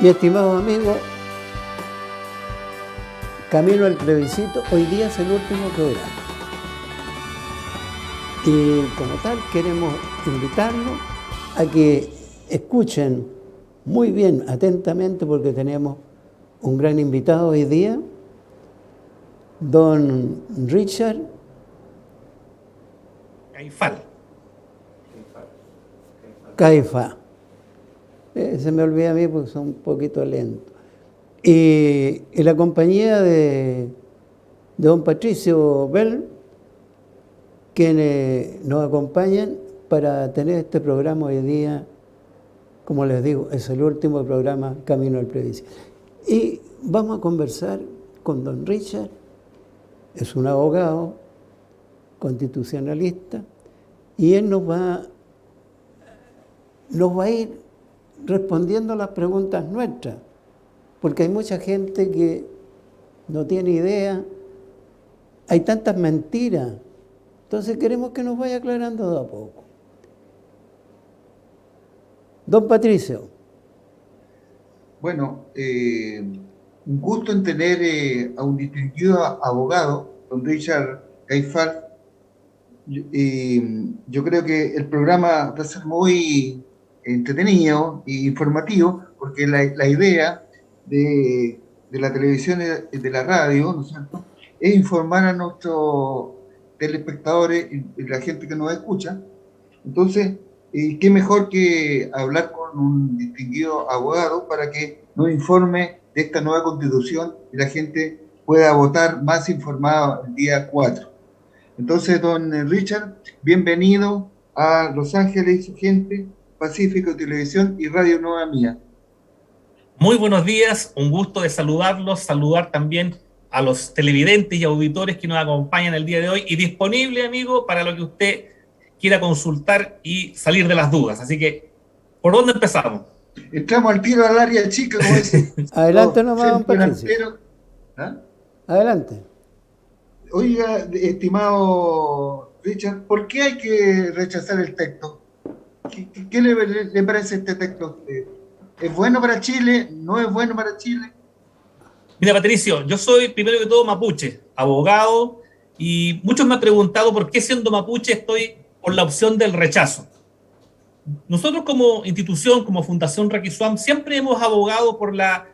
Mi estimado amigo, camino al plebiscito, hoy día es el último programa. Y como tal, queremos invitarlos a que escuchen muy bien, atentamente, porque tenemos un gran invitado hoy día, don Richard Caifá. Se me olvida a mí porque son un poquito lento. Y la compañía de don Patricio Bell, quienes nos acompañan para tener este programa hoy día. Como les digo, es el último programa Camino al Plebiscito. Y vamos a conversar con don Richard. Es un abogado constitucionalista y él nos va a ir respondiendo las preguntas nuestras, porque hay mucha gente que no tiene idea, hay tantas mentiras, entonces queremos que nos vaya aclarando de a poco. Don Patricio. Bueno, un gusto en tener a un distinguido abogado, don Richard Caifás. Yo creo que el programa va a ser muy entretenido e informativo, porque la idea de la televisión y de la radio, ¿no es cierto?, es informar a nuestros telespectadores y la gente que nos escucha. Entonces, qué mejor que hablar con un distinguido abogado para que nos informe de esta nueva constitución y la gente pueda votar más informada el día 4. Entonces, don Richard, bienvenido a Los Ángeles y su gente, Pacífico Televisión y Radio Nueva Mía. Muy buenos días, un gusto de saludarlos, saludar también a los televidentes y auditores que nos acompañan el día de hoy y disponible, amigo, para lo que usted quiera consultar y salir de las dudas. Así que, ¿por dónde empezamos? Entramos al tiro al área chica, como dice. Adelante nomás, don Patricio. ¿Ah? Adelante. Oiga, estimado Richard, ¿por qué hay que rechazar el texto? ¿Qué le parece este texto? ¿Es bueno para Chile? ¿No es bueno para Chile? Mira, Patricio, yo soy primero que todo mapuche, abogado, y muchos me han preguntado por qué siendo mapuche estoy por la opción del rechazo. Nosotros como institución, como Fundación Requisuam, siempre hemos abogado por la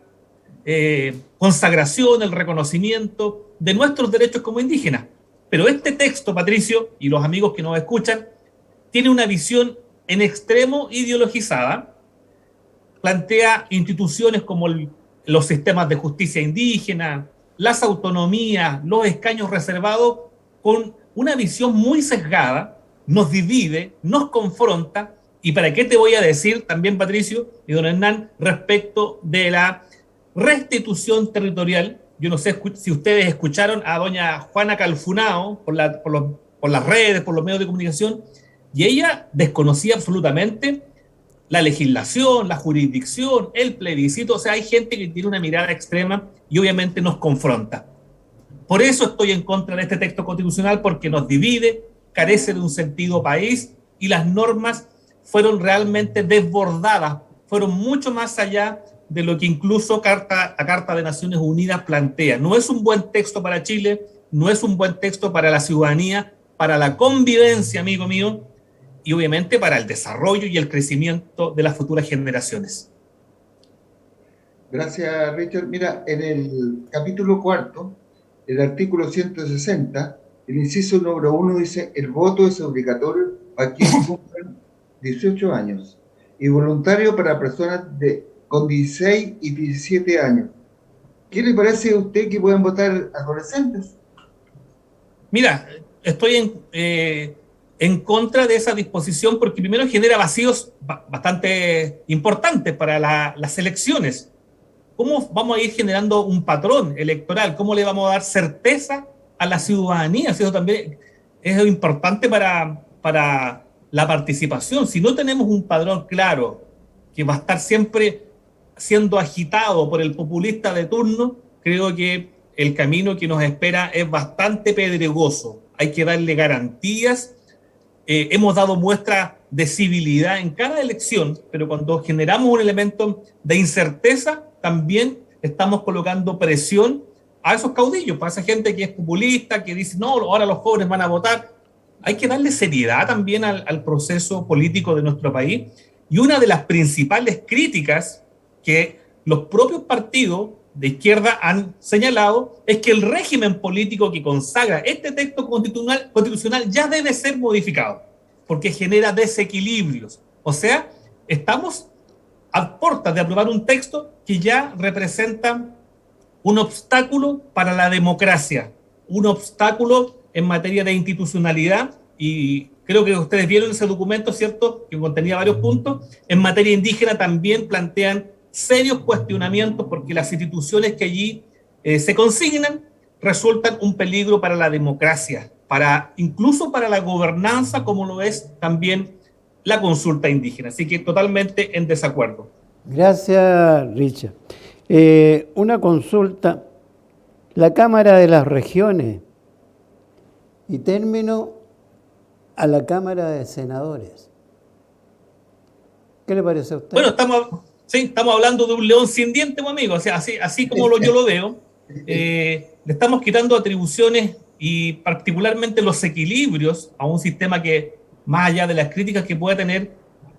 consagración, el reconocimiento de nuestros derechos como indígenas. Pero este texto, Patricio, y los amigos que nos escuchan, tiene una visión en extremo ideologizada, plantea instituciones como los sistemas de justicia indígena, las autonomías, los escaños reservados, con una visión muy sesgada, nos divide, nos confronta. ¿Y para qué te voy a decir también, Patricio y don Hernán, respecto de la restitución territorial? Yo no sé si ustedes escucharon a doña Juana Calfunao por las redes, por los medios de comunicación, y ella desconocía absolutamente la legislación, la jurisdicción, el plebiscito. O sea, hay gente que tiene una mirada extrema y obviamente nos confronta. Por eso estoy en contra de este texto constitucional, porque nos divide, carece de un sentido país y las normas fueron realmente desbordadas, fueron mucho más allá de lo que incluso la Carta de Naciones Unidas plantea. No es un buen texto para Chile, no es un buen texto para la ciudadanía, para la convivencia, amigo mío, y obviamente para el desarrollo y el crecimiento de las futuras generaciones. Gracias, Richard. Mira, en el capítulo 4, el artículo 160, el inciso número 1 dice: el voto es obligatorio para quienes cumplan 18 años y voluntario para personas con 16 y 17 años. ¿Qué le parece a usted que puedan votar adolescentes? Mira, estoy en contra de esa disposición, porque primero genera vacíos bastante importantes para las elecciones. ¿Cómo vamos a ir generando un patrón electoral? ¿Cómo le vamos a dar certeza a la ciudadanía? Eso también es importante para la participación. Si no tenemos un padrón claro, que va a estar siempre siendo agitado por el populista de turno, creo que el camino que nos espera es bastante pedregoso. Hay que darle garantías hemos dado muestra de civilidad en cada elección, pero cuando generamos un elemento de incerteza, también estamos colocando presión a esos caudillos, para esa gente que es populista, que dice, no, ahora los jóvenes van a votar. Hay que darle seriedad también al proceso político de nuestro país. Y una de las principales críticas que los propios partidos de izquierda han señalado es que el régimen político que consagra este texto constitucional ya debe ser modificado, porque genera desequilibrios. O sea, estamos a puertas de aprobar un texto que ya representa un obstáculo para la democracia, un obstáculo en materia de institucionalidad, y creo que ustedes vieron ese documento, ¿cierto?, que contenía varios puntos. En materia indígena también plantean serios cuestionamientos porque las instituciones que allí se consignan resultan un peligro para la democracia, incluso para la gobernanza, como lo es también la consulta indígena. Así que totalmente en desacuerdo. Gracias, Richard. Una consulta. La Cámara de las Regiones y término a la Cámara de Senadores. ¿Qué le parece a usted? Bueno, estamos hablando de un león sin dientes, amigo. O sea, así como yo lo veo, le estamos quitando atribuciones y particularmente los equilibrios a un sistema que, más allá de las críticas que puede tener,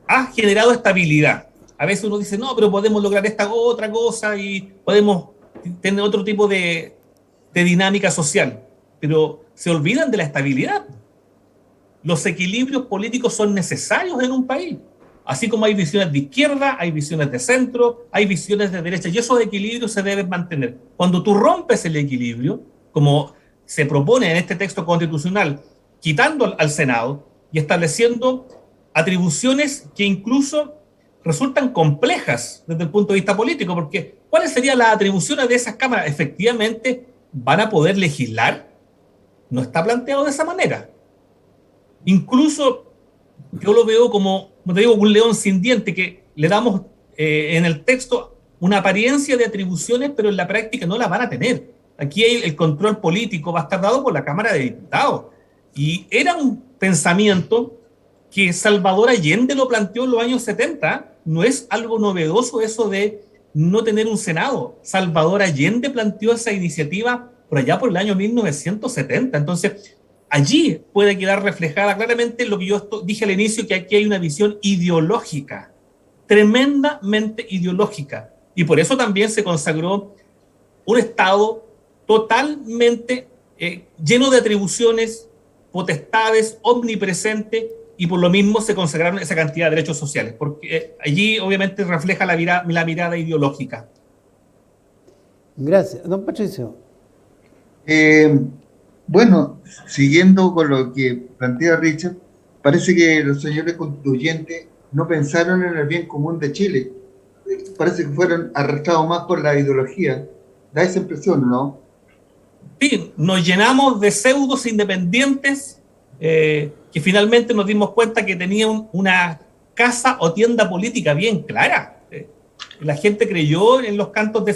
ha generado estabilidad. A veces uno dice, no, pero podemos lograr esta otra cosa y podemos tener otro tipo de dinámica social, pero se olvidan de la estabilidad. Los equilibrios políticos son necesarios en un país. Así como hay visiones de izquierda, hay visiones de centro, hay visiones de derecha, y esos equilibrios se deben mantener. Cuando tú rompes el equilibrio, como se propone en este texto constitucional, quitando al Senado y estableciendo atribuciones que incluso resultan complejas desde el punto de vista político, porque ¿cuáles serían las atribuciones de esas cámaras? ¿Efectivamente van a poder legislar? No está planteado de esa manera. Incluso yo lo veo como te digo, un león sin diente, que le damos en el texto una apariencia de atribuciones, pero en la práctica no la van a tener. Aquí el control político va a estar dado por la Cámara de Diputados. Y era un pensamiento que Salvador Allende lo planteó en los años 70. No es algo novedoso eso de no tener un Senado. Salvador Allende planteó esa iniciativa por allá por el año 1970. Entonces, allí puede quedar reflejada claramente lo que yo dije al inicio, que aquí hay una visión ideológica, tremendamente ideológica. Y por eso también se consagró un Estado totalmente lleno de atribuciones, potestades, omnipresente, y por lo mismo se consagraron esa cantidad de derechos sociales, porque allí obviamente refleja la mirada ideológica. Gracias. Don Patricio. Bueno, siguiendo con lo que plantea Richard, parece que los señores constituyentes no pensaron en el bien común de Chile. Parece que fueron arrastrados más por la ideología. Da esa impresión, ¿no? Sí, nos llenamos de pseudos independientes que finalmente nos dimos cuenta que tenían una casa o tienda política bien clara. La gente creyó en los cantos de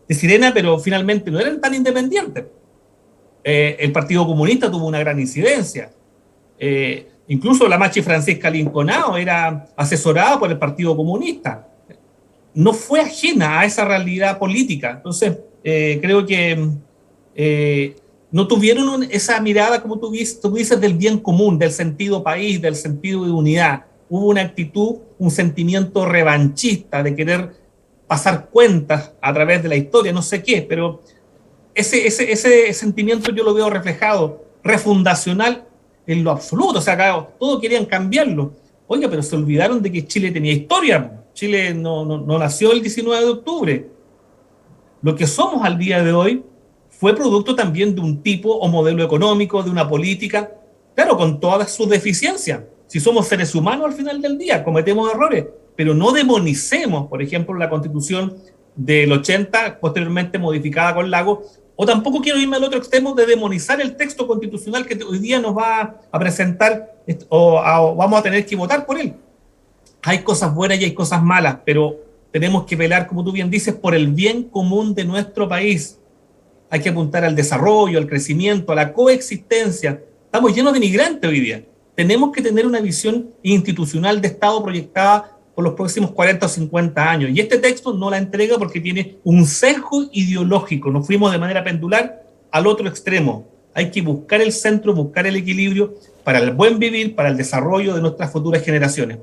sirena, pero finalmente no eran tan independientes. El Partido Comunista tuvo una gran incidencia. Incluso la Machi Francisca Linconao era asesorada por el Partido Comunista. No fue ajena a esa realidad política. Entonces, creo que no tuvieron esa mirada, como tú dices, del bien común, del sentido país, del sentido de unidad. Hubo una actitud, un sentimiento revanchista de querer pasar cuentas a través de la historia, no sé qué, pero ese sentimiento yo lo veo reflejado, refundacional en lo absoluto. O sea, acá todos querían cambiarlo. Oiga, pero se olvidaron de que Chile tenía historia. Chile no nació el 19 de octubre. Lo que somos al día de hoy fue producto también de un tipo o modelo económico, de una política, claro, con todas sus deficiencias. Si somos seres humanos al final del día, cometemos errores, pero no demonicemos, por ejemplo, la Constitución del 80, posteriormente modificada con Lagos, o tampoco quiero irme al otro extremo de demonizar el texto constitucional que hoy día nos va a presentar o vamos a tener que votar por él. Hay cosas buenas y hay cosas malas, pero tenemos que velar, como tú bien dices, por el bien común de nuestro país. Hay que apuntar al desarrollo, al crecimiento, a la coexistencia, Estamos llenos de migrantes hoy día. Tenemos que tener una visión institucional de Estado proyectada por los próximos 40 o 50 años. Y este texto no la entrega porque tiene un sesgo ideológico. Nos fuimos de manera pendular al otro extremo. Hay que buscar el centro, buscar el equilibrio para el buen vivir, para el desarrollo de nuestras futuras generaciones.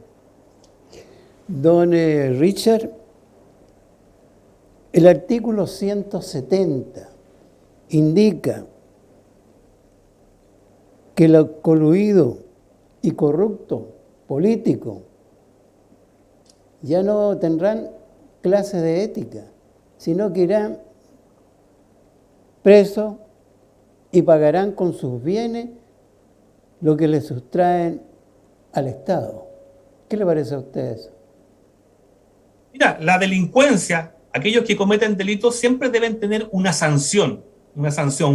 Don Richard, el artículo 170 indica que el coluido y corrupto político ya no tendrán clases de ética, sino que irán presos y pagarán con sus bienes lo que le sustraen al Estado. ¿Qué le parece a usted eso? Mira, la delincuencia, aquellos que cometen delitos siempre deben tener una sanción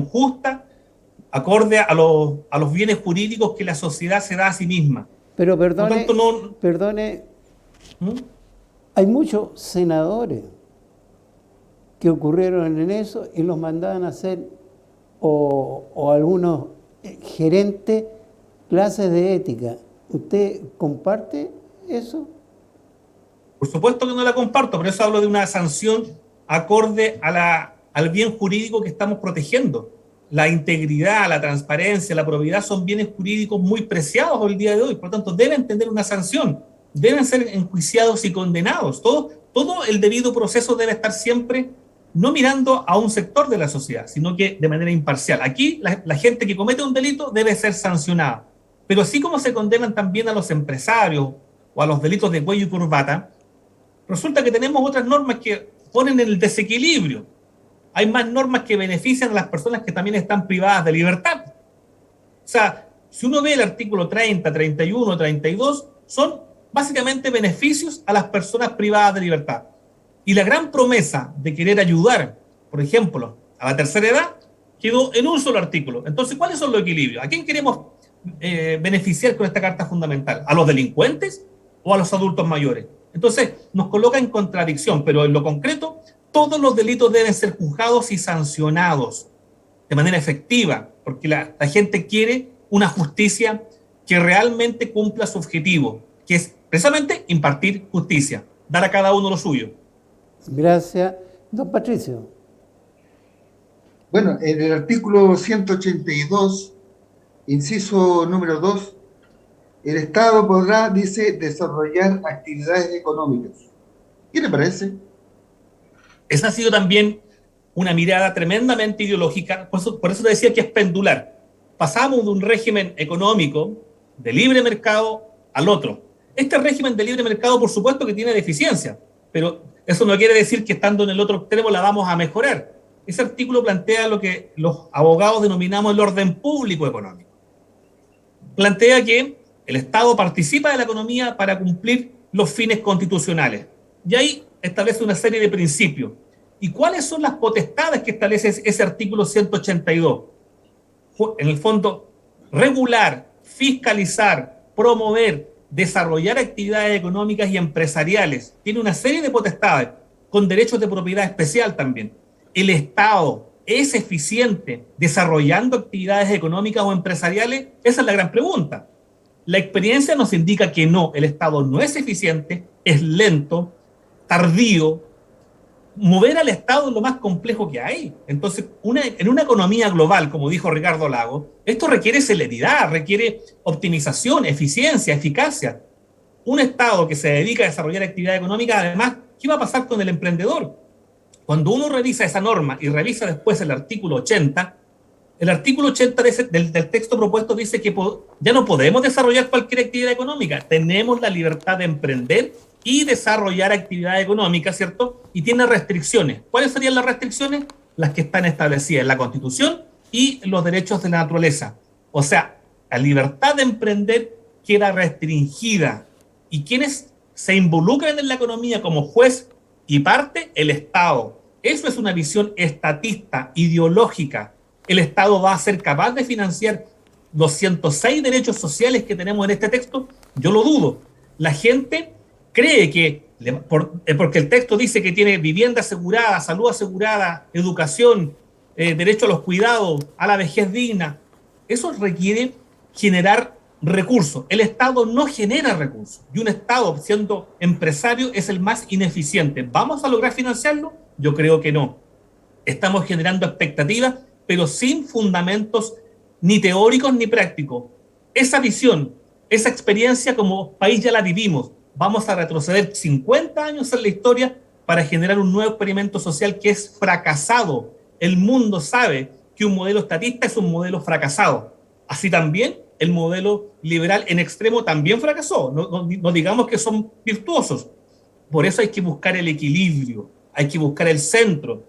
justa, acorde a los bienes jurídicos que la sociedad se da a sí misma. Pero perdone, Por tanto, perdone, ¿Mm? hay muchos senadores que ocurrieron en eso y los mandaban a hacer, o algunos gerentes, clases de ética. ¿Usted comparte eso? Por supuesto que no la comparto, por eso hablo de una sanción acorde al bien jurídico que estamos protegiendo. La integridad, la transparencia, la probidad son bienes jurídicos muy preciados hoy día de hoy, por lo tanto deben tener una sanción, deben ser enjuiciados y condenados. Todo el debido proceso debe estar siempre no mirando a un sector de la sociedad, sino que de manera imparcial. Aquí la gente que comete un delito debe ser sancionada, pero así como se condenan también a los empresarios o a los delitos de cuello y corbata, resulta que tenemos otras normas que ponen el desequilibrio. Hay más normas que benefician a las personas que también están privadas de libertad. O sea, si uno ve el artículo 30, 31, 32, son básicamente beneficios a las personas privadas de libertad. Y la gran promesa de querer ayudar, por ejemplo, a la tercera edad, quedó en un solo artículo. Entonces, ¿cuáles son los equilibrios? ¿A quién queremos beneficiar con esta Carta Fundamental? ¿A los delincuentes o a los adultos mayores? Entonces, nos coloca en contradicción, pero en lo concreto, todos los delitos deben ser juzgados y sancionados de manera efectiva, porque la gente quiere una justicia que realmente cumpla su objetivo, que es precisamente impartir justicia, dar a cada uno lo suyo. Gracias. Don Patricio. Bueno, en el artículo 182, inciso número 2, el Estado podrá, dice, desarrollar actividades económicas. ¿Qué le parece? Esa ha sido también una mirada tremendamente ideológica, por eso te decía que es pendular. Pasamos de un régimen económico de libre mercado al otro. Este régimen de libre mercado, por supuesto que tiene deficiencia, pero eso no quiere decir que estando en el otro extremo la vamos a mejorar. Ese artículo plantea lo que los abogados denominamos el orden público económico. Plantea que el Estado participa de la economía para cumplir los fines constitucionales. Y ahí establece una serie de principios. ¿Y cuáles son las potestades que establece ese artículo 182? En el fondo, regular, fiscalizar, promover, desarrollar actividades económicas y empresariales. Tiene una serie de potestades, con derechos de propiedad especial también. ¿El Estado es eficiente desarrollando actividades económicas o empresariales? Esa es la gran pregunta. La experiencia nos indica que no, el Estado no es eficiente, es lento, tardío. Mover al Estado es lo más complejo que hay. Entonces, en una economía global, como dijo Ricardo Lago, esto requiere celeridad, requiere optimización, eficiencia, eficacia. Un Estado que se dedica a desarrollar actividad económica, además, ¿qué va a pasar con el emprendedor? Cuando uno revisa esa norma y revisa después el artículo 80, el artículo 80 del texto propuesto dice que ya no podemos desarrollar cualquier actividad económica. Tenemos la libertad de emprender y desarrollar actividad económica, ¿cierto? Y tiene restricciones. ¿Cuáles serían las restricciones? Las que están establecidas en la Constitución y los derechos de la naturaleza. O sea, la libertad de emprender queda restringida. ¿Y quiénes se involucran en la economía como juez y parte? El Estado. Eso es una visión estatista, ideológica. El Estado va a ser capaz de financiar los 106 derechos sociales que tenemos en este texto. Yo lo dudo. La gente cree que, porque el texto dice que tiene vivienda asegurada, salud asegurada, educación, derecho a los cuidados, a la vejez digna, eso requiere generar recursos. El Estado no genera recursos y un Estado, siendo empresario, es el más ineficiente. ¿Vamos a lograr financiarlo? Yo creo que no. Estamos generando expectativas, pero sin fundamentos ni teóricos ni prácticos. Esa visión, esa experiencia como país ya la vivimos. Vamos a retroceder 50 años en la historia para generar un nuevo experimento social que es fracasado. El mundo sabe que un modelo estatista es un modelo fracasado. Así también el modelo liberal en extremo también fracasó. No digamos que son virtuosos. Por eso hay que buscar el equilibrio, hay que buscar el centro,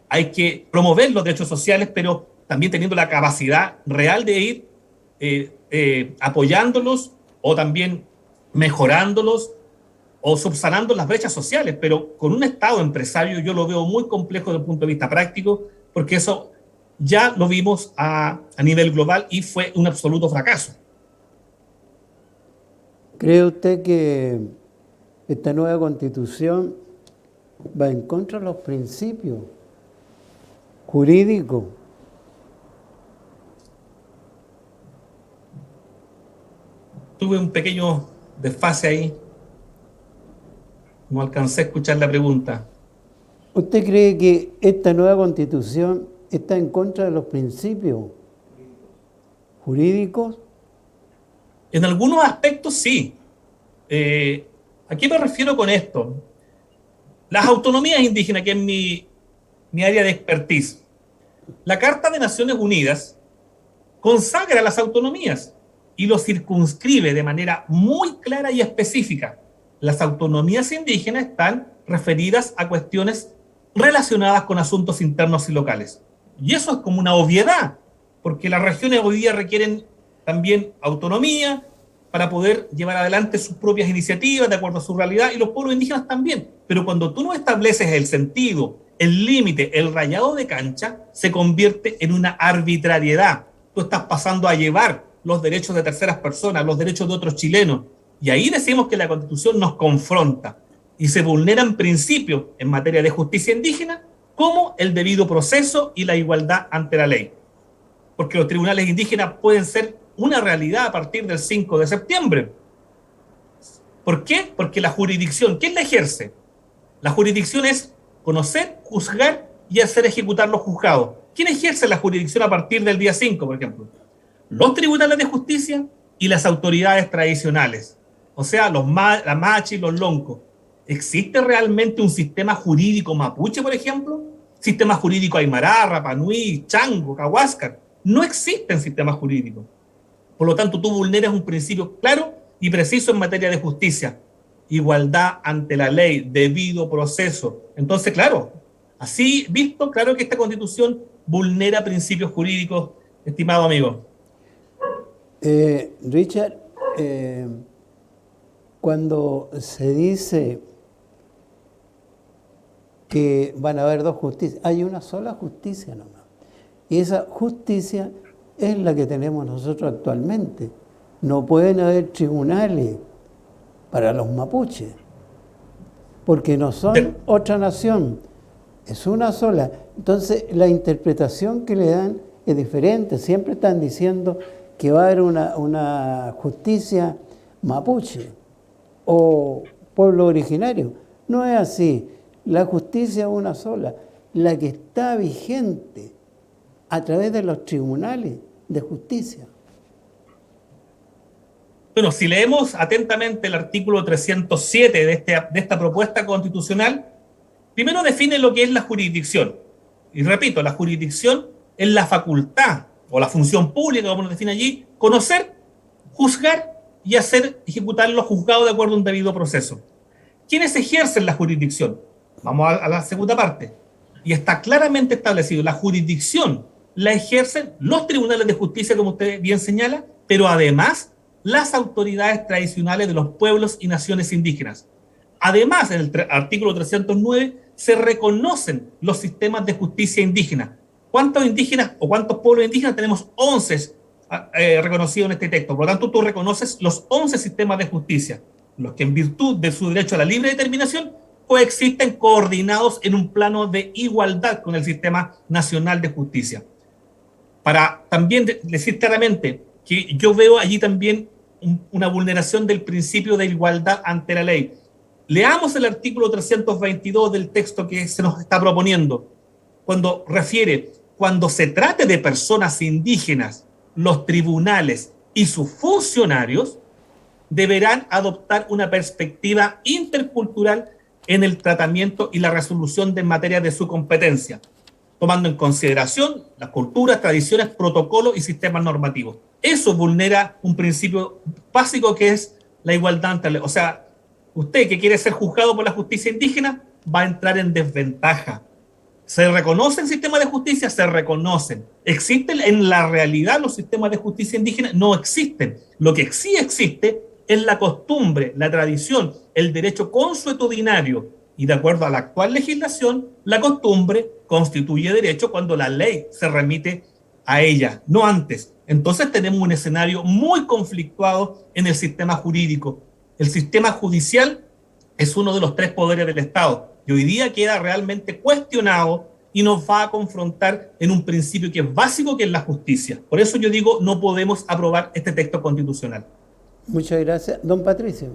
hay que promover los derechos sociales, pero también teniendo la capacidad real de ir apoyándolos o también mejorándolos o subsanando las brechas sociales. Pero con un Estado empresario yo lo veo muy complejo desde el punto de vista práctico, porque eso ya lo vimos a nivel global y fue un absoluto fracaso. ¿Cree usted que esta nueva constitución va en contra de los principios jurídicos? Tuve un pequeño desfase ahí. No alcancé a escuchar la pregunta. ¿Usted cree que esta nueva constitución está en contra de los principios jurídicos? En algunos aspectos sí. ¿A qué me refiero con esto? Las autonomías indígenas, que es mi área de expertise. La Carta de Naciones Unidas consagra las autonomías y lo circunscribe de manera muy clara y específica. Las autonomías indígenas están referidas a cuestiones relacionadas con asuntos internos y locales. Y eso es como una obviedad, porque las regiones hoy día requieren también autonomía para poder llevar adelante sus propias iniciativas de acuerdo a su realidad, y los pueblos indígenas también. Pero cuando tú no estableces el sentido, el límite, el rayado de cancha, se convierte en una arbitrariedad. Tú estás pasando a llevar los derechos de terceras personas, los derechos de otros chilenos. Y ahí decimos que la Constitución nos confronta y se vulneran principios en materia de justicia indígena, como el debido proceso y la igualdad ante la ley. Porque los tribunales indígenas pueden ser una realidad a partir del 5 de septiembre. ¿Por qué? Porque la jurisdicción, ¿quién la ejerce? La jurisdicción es conocer, juzgar y hacer ejecutar los juzgados. ¿Quién ejerce la jurisdicción a partir del día 5, por ejemplo? Los tribunales de justicia y las autoridades tradicionales. O sea, la Machi y los Loncos. ¿Existe realmente un sistema jurídico mapuche, por ejemplo? Sistema jurídico aymara, Rapa Nui, Chango, Cahuáscar. No existen sistemas jurídicos. Por lo tanto, tú vulneras un principio claro y preciso en materia de justicia. Igualdad ante la ley, debido proceso. Entonces, claro, así visto, claro que esta Constitución vulnera principios jurídicos, estimado amigo. Richard, cuando se dice que van a haber dos justicias, hay una sola justicia nomás. Y esa justicia es la que tenemos nosotros actualmente. No pueden haber tribunales para los mapuches, porque no son otra nación, es una sola. Entonces, la interpretación que le dan es diferente. Siempre están diciendo que va a haber una justicia mapuche o pueblo originario. No es así. La justicia es una sola, la que está vigente a través de los tribunales de justicia. Bueno, si leemos atentamente el artículo 307 de esta propuesta constitucional, primero define lo que es la jurisdicción. Y repito, la jurisdicción es la facultad o la función pública, como nos define allí, conocer, juzgar y ejecutar los juzgados de acuerdo a un debido proceso. ¿Quiénes ejercen la jurisdicción? Vamos a la segunda parte. Y está claramente establecido, la jurisdicción la ejercen los tribunales de justicia, como usted bien señala, pero además las autoridades tradicionales de los pueblos y naciones indígenas. Además, en el artículo 309 se reconocen los sistemas de justicia indígena. ¿Cuántos indígenas o cuántos pueblos indígenas? Tenemos 11 reconocidos en este texto. Por lo tanto, tú reconoces los 11 sistemas de justicia, los que en virtud de su derecho a la libre determinación coexisten coordinados en un plano de igualdad con el sistema nacional de justicia. para también decir claramente que yo veo allí también una vulneración del principio de igualdad ante la ley. Leamos el artículo 322 del texto que se nos está proponiendo, cuando refiere, cuando se trate de personas indígenas, los tribunales y sus funcionarios deberán adoptar una perspectiva intercultural en el tratamiento y la resolución de materia de su competencia, tomando en consideración las culturas, tradiciones, protocolos y sistemas normativos. Eso vulnera un principio básico que es la igualdad ante la ley. O sea, usted que quiere ser juzgado por la justicia indígena va a entrar en desventaja. ¿Se reconocen sistemas de justicia? Se reconocen. ¿Existen en la realidad los sistemas de justicia indígena? No existen. Lo que sí existe es la costumbre, la tradición, el derecho consuetudinario. Y de acuerdo a la actual legislación, la costumbre constituye derecho cuando la ley se remite a ella, no antes. Entonces tenemos un escenario muy conflictuado en el sistema jurídico. El sistema judicial es uno de los 3 poderes del Estado y hoy día queda realmente cuestionado y nos va a confrontar en un principio que es básico, que es la justicia. Por eso yo digo, no podemos aprobar este texto constitucional. Muchas gracias. Don Patricio.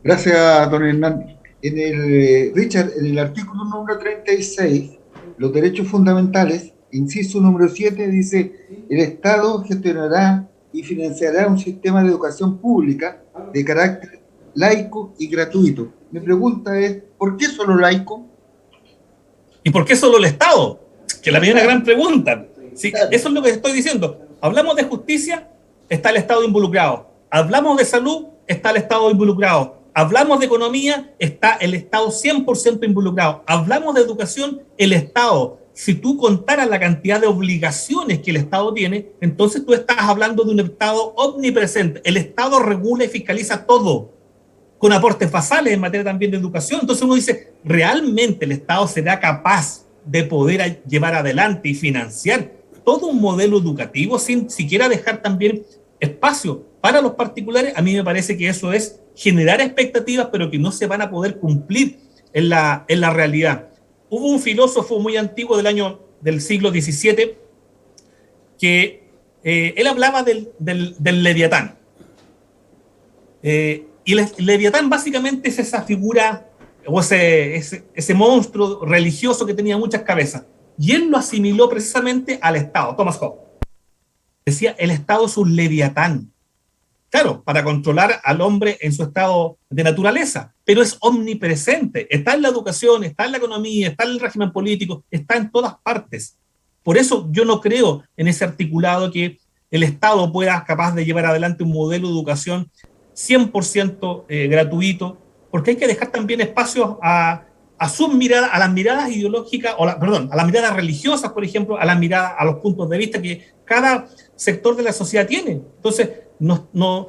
Gracias, don Hernán. Richard, en el artículo número 36, los derechos fundamentales, inciso número 7, dice: el Estado gestionará y financiará un sistema de educación pública de carácter laico y gratuito. Mi pregunta es, ¿por qué solo laico? ¿Y por qué solo el Estado? Que la primera gran pregunta. Sí, eso es lo que estoy diciendo. Hablamos de justicia, está el Estado involucrado. Hablamos de salud, está el Estado involucrado. Hablamos de economía, está el Estado 100% involucrado. Hablamos de educación, el Estado. Si tú contaras la cantidad de obligaciones que el Estado tiene, entonces tú estás hablando de un Estado omnipresente. El Estado regula y fiscaliza todo, con aportes basales en materia también de educación. Entonces uno dice, ¿realmente el Estado será capaz de poder llevar adelante y financiar todo un modelo educativo sin siquiera dejar también espacio para los particulares? A mí me parece que eso es generar expectativas, pero que no se van a poder cumplir en la realidad. Hubo un filósofo muy antiguo del siglo XVII que él hablaba del Leviatán. Y el Leviatán básicamente es esa figura o ese monstruo religioso que tenía muchas cabezas. Y él lo asimiló precisamente al Estado. Thomas Hobbes decía, el Estado es un Leviatán. Claro, para controlar al hombre en su estado de naturaleza, pero es omnipresente. Está en la educación, está en la economía, está en el régimen político, está en todas partes. Por eso yo no creo en ese articulado que el Estado pueda capaz de llevar adelante un modelo de educación 100% gratuito, porque hay que dejar también espacio a sus miradas, a las miradas ideológicas, a las miradas religiosas, por ejemplo, a los puntos de vista que cada sector de la sociedad tiene. Entonces, no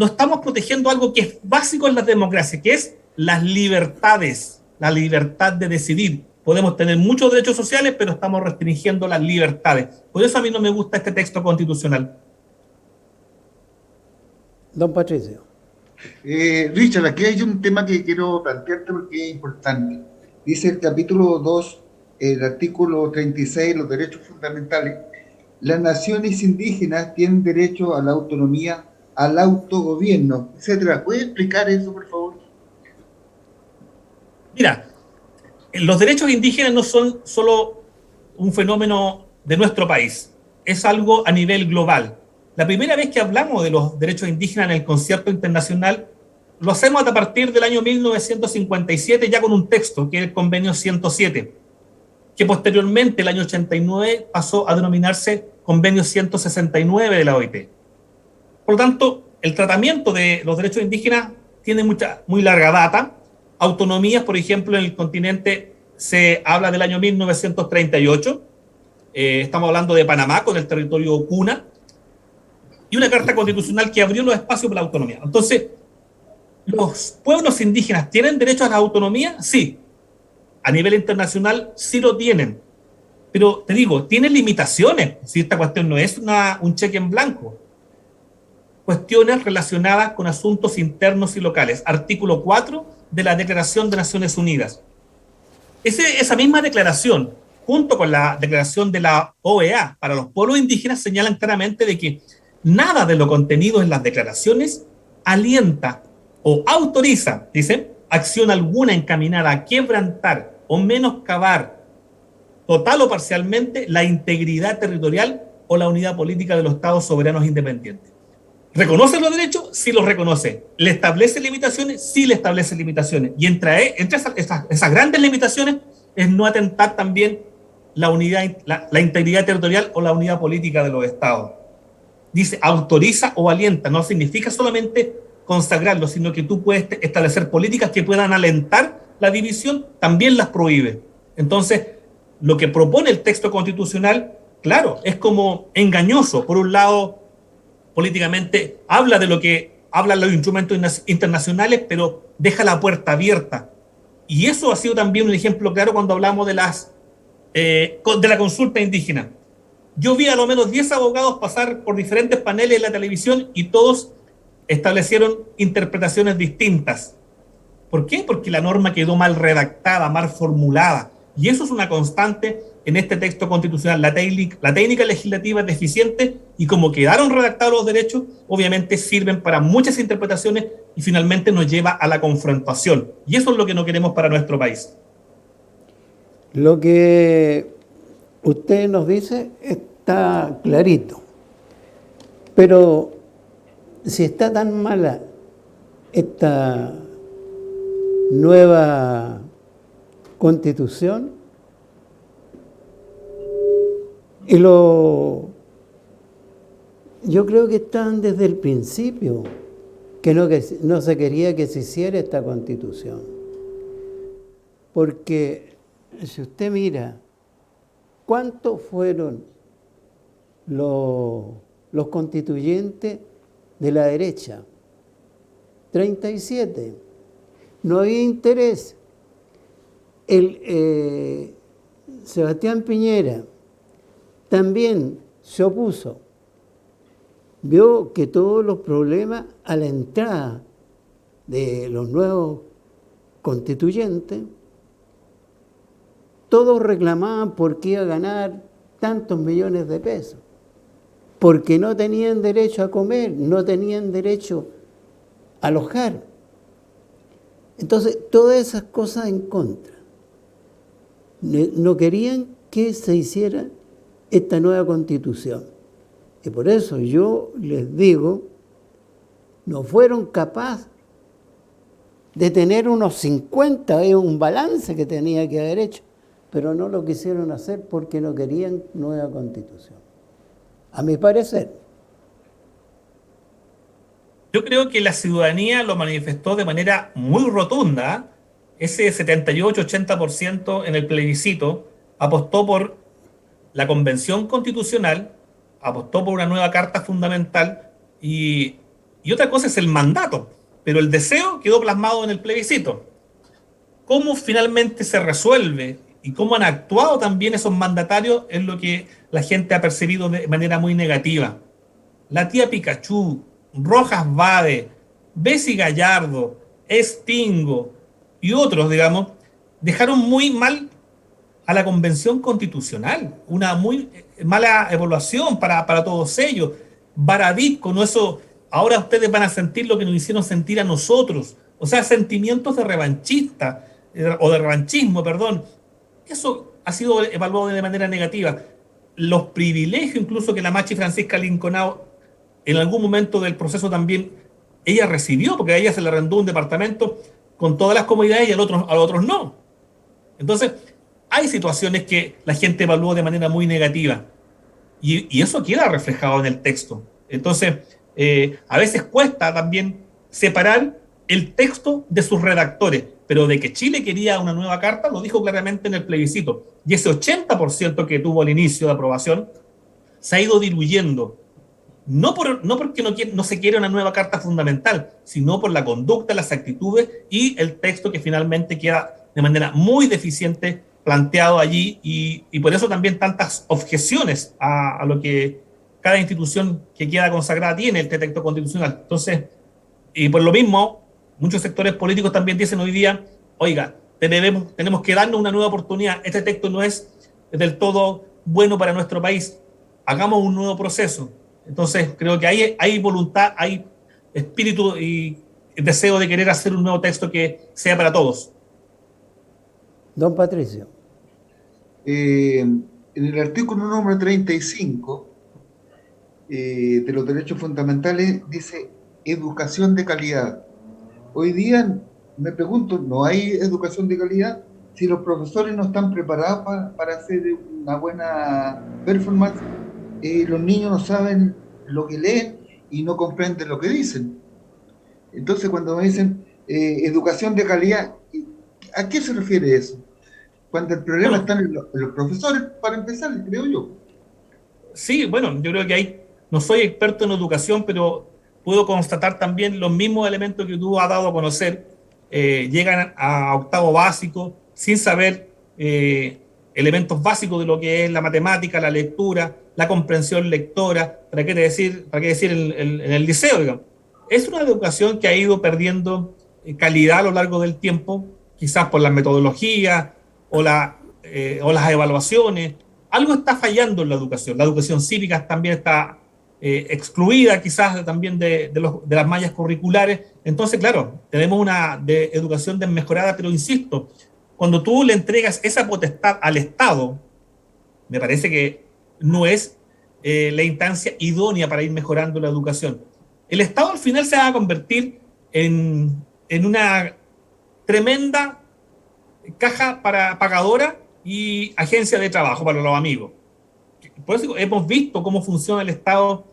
estamos protegiendo algo que es básico en la democracia, que es las libertades, la libertad de decidir. Podemos tener muchos derechos sociales, pero estamos restringiendo las libertades. Por eso a mí no me gusta este texto constitucional. Don Patricio. Richard, aquí hay un tema que quiero plantearte porque es importante. Dice el capítulo 2, el artículo 36, los derechos fundamentales. Las naciones indígenas tienen derecho a la autonomía, al autogobierno, etcétera. ¿Puede explicar eso, por favor? Mira, los derechos indígenas no son solo un fenómeno de nuestro país, es algo a nivel global. La primera vez que hablamos de los derechos indígenas en el concierto internacional lo hacemos a partir del año 1957, ya con un texto, que es el Convenio 107, que posteriormente, el año 89, pasó a denominarse Convenio 169 de la OIT. Por lo tanto, el tratamiento de los derechos indígenas tiene muy larga data. Autonomías, por ejemplo, en el continente se habla del año 1938. Estamos hablando de Panamá con el territorio Cuna. Y una carta constitucional que abrió los espacios para la autonomía. Entonces, ¿los pueblos indígenas tienen derecho a la autonomía? Sí. A nivel internacional sí lo tienen. Pero te digo, tiene limitaciones. Si esta cuestión no es un cheque en blanco. Cuestiones relacionadas con asuntos internos y locales. Artículo 4 de la Declaración de Naciones Unidas. Esa misma declaración junto con la declaración de la OEA para los pueblos indígenas, señalan claramente de que nada de lo contenido en las declaraciones alienta o autoriza, dice, acción alguna encaminada a quebrantar o menoscabar total o parcialmente la integridad territorial o la unidad política de los estados soberanos independientes. ¿Reconoce los derechos? Sí los reconoce. ¿Le establece limitaciones? Sí le establece limitaciones. Y entre esas grandes limitaciones es no atentar también la unidad, la integridad territorial o la unidad política de los estados. Dice, autoriza o alienta. No significa solamente consagrarlo, sino que tú puedes establecer políticas que puedan alentar la división, también las prohíbe. Entonces, lo que propone el texto constitucional, claro, es como engañoso. Por un lado, políticamente habla de lo que hablan los instrumentos internacionales, pero deja la puerta abierta. Y eso ha sido también un ejemplo claro cuando hablamos de la consulta indígena. Yo vi a lo menos 10 abogados pasar por diferentes paneles en la televisión y todos establecieron interpretaciones distintas. ¿Por qué? Porque la norma quedó mal redactada, mal formulada. Y eso es una constante en este texto constitucional. La técnica legislativa es deficiente y como quedaron redactados los derechos, obviamente sirven para muchas interpretaciones y finalmente nos lleva a la confrontación. Y eso es lo que no queremos para nuestro país. Lo que usted nos dice está clarito, pero si está tan mala esta nueva constitución, yo creo que están desde el principio que no se quería que se hiciera esta constitución, porque si usted mira cuántos fueron los constituyentes de la derecha, 37, no había interés. Sebastián Piñera también se opuso, vio que todos los problemas a la entrada de los nuevos constituyentes, todos reclamaban porque iba a ganar tantos millones de pesos, porque no tenían derecho a comer, no tenían derecho a alojar. Entonces, todas esas cosas en contra. No querían que se hiciera esta nueva constitución. Y por eso yo les digo, no fueron capaces de tener unos 50, un balance que tenía que haber hecho, pero no lo quisieron hacer porque no querían nueva constitución. A mi parecer. Yo creo que la ciudadanía lo manifestó de manera muy rotunda. Ese 78-80% en el plebiscito apostó por la convención constitucional, apostó por una nueva carta fundamental y otra cosa es el mandato, pero el deseo quedó plasmado en el plebiscito. ¿Cómo finalmente se resuelve y cómo han actuado también esos mandatarios es lo que la gente ha percibido de manera muy negativa? La tía Pikachu, Rojas Vade, Bessie Gallardo, Estingo y otros, digamos, dejaron muy mal a la Convención Constitucional, una muy mala evaluación para todos ellos. Baradit con eso, ahora ustedes van a sentir lo que nos hicieron sentir a nosotros, o sea, sentimientos de revanchista, o de revanchismo, perdón. Eso ha sido evaluado de manera negativa. Los privilegios incluso que la Machi Francisca Linconao en algún momento del proceso también ella recibió, porque a ella se le arrendó un departamento con todas las comodidades y a los otros no. Entonces, hay situaciones que la gente evaluó de manera muy negativa y eso queda reflejado en el texto. Entonces, a veces cuesta también separar el texto de sus redactores, pero de que Chile quería una nueva carta lo dijo claramente en el plebiscito. Y ese 80% que tuvo al inicio de aprobación se ha ido diluyendo. No porque no se quiere una nueva carta fundamental, sino por la conducta, las actitudes y el texto que finalmente queda de manera muy deficiente planteado allí y por eso también tantas objeciones a lo que cada institución que queda consagrada tiene este texto constitucional. Entonces, y por lo mismo, muchos sectores políticos también dicen hoy día, oiga, tenemos que darnos una nueva oportunidad, este texto no es del todo bueno para nuestro país. Hagamos un nuevo proceso. Entonces, creo que hay voluntad, hay espíritu y deseo de querer hacer un nuevo texto que sea para todos. Don Patricio. En el artículo número 35 de los derechos fundamentales dice educación de calidad. Hoy día me pregunto, ¿no hay educación de calidad? Si los profesores no están preparados para hacer una buena performance, los niños no saben lo que leen y no comprenden lo que dicen. Entonces, cuando me dicen educación de calidad, ¿a qué se refiere eso? Cuando el problema está en los profesores, para empezar, creo yo. Sí, bueno, yo creo que no soy experto en educación, pero puedo constatar también los mismos elementos que tú has dado a conocer. Llegan a octavo básico sin saber elementos básicos de lo que es la matemática, la lectura, la comprensión lectora, para qué decir en el liceo, digamos. Es una educación que ha ido perdiendo calidad a lo largo del tiempo, quizás por las metodologías o las evaluaciones. Algo está fallando en la educación cívica también está excluida quizás también de las mallas curriculares. Entonces, claro, tenemos una educación desmejorada, pero insisto, cuando tú le entregas esa potestad al Estado, me parece que no es la instancia idónea para ir mejorando la educación. El Estado al final se va a convertir en una tremenda caja pagadora y agencia de trabajo para los amigos. Por eso hemos visto cómo funciona el Estado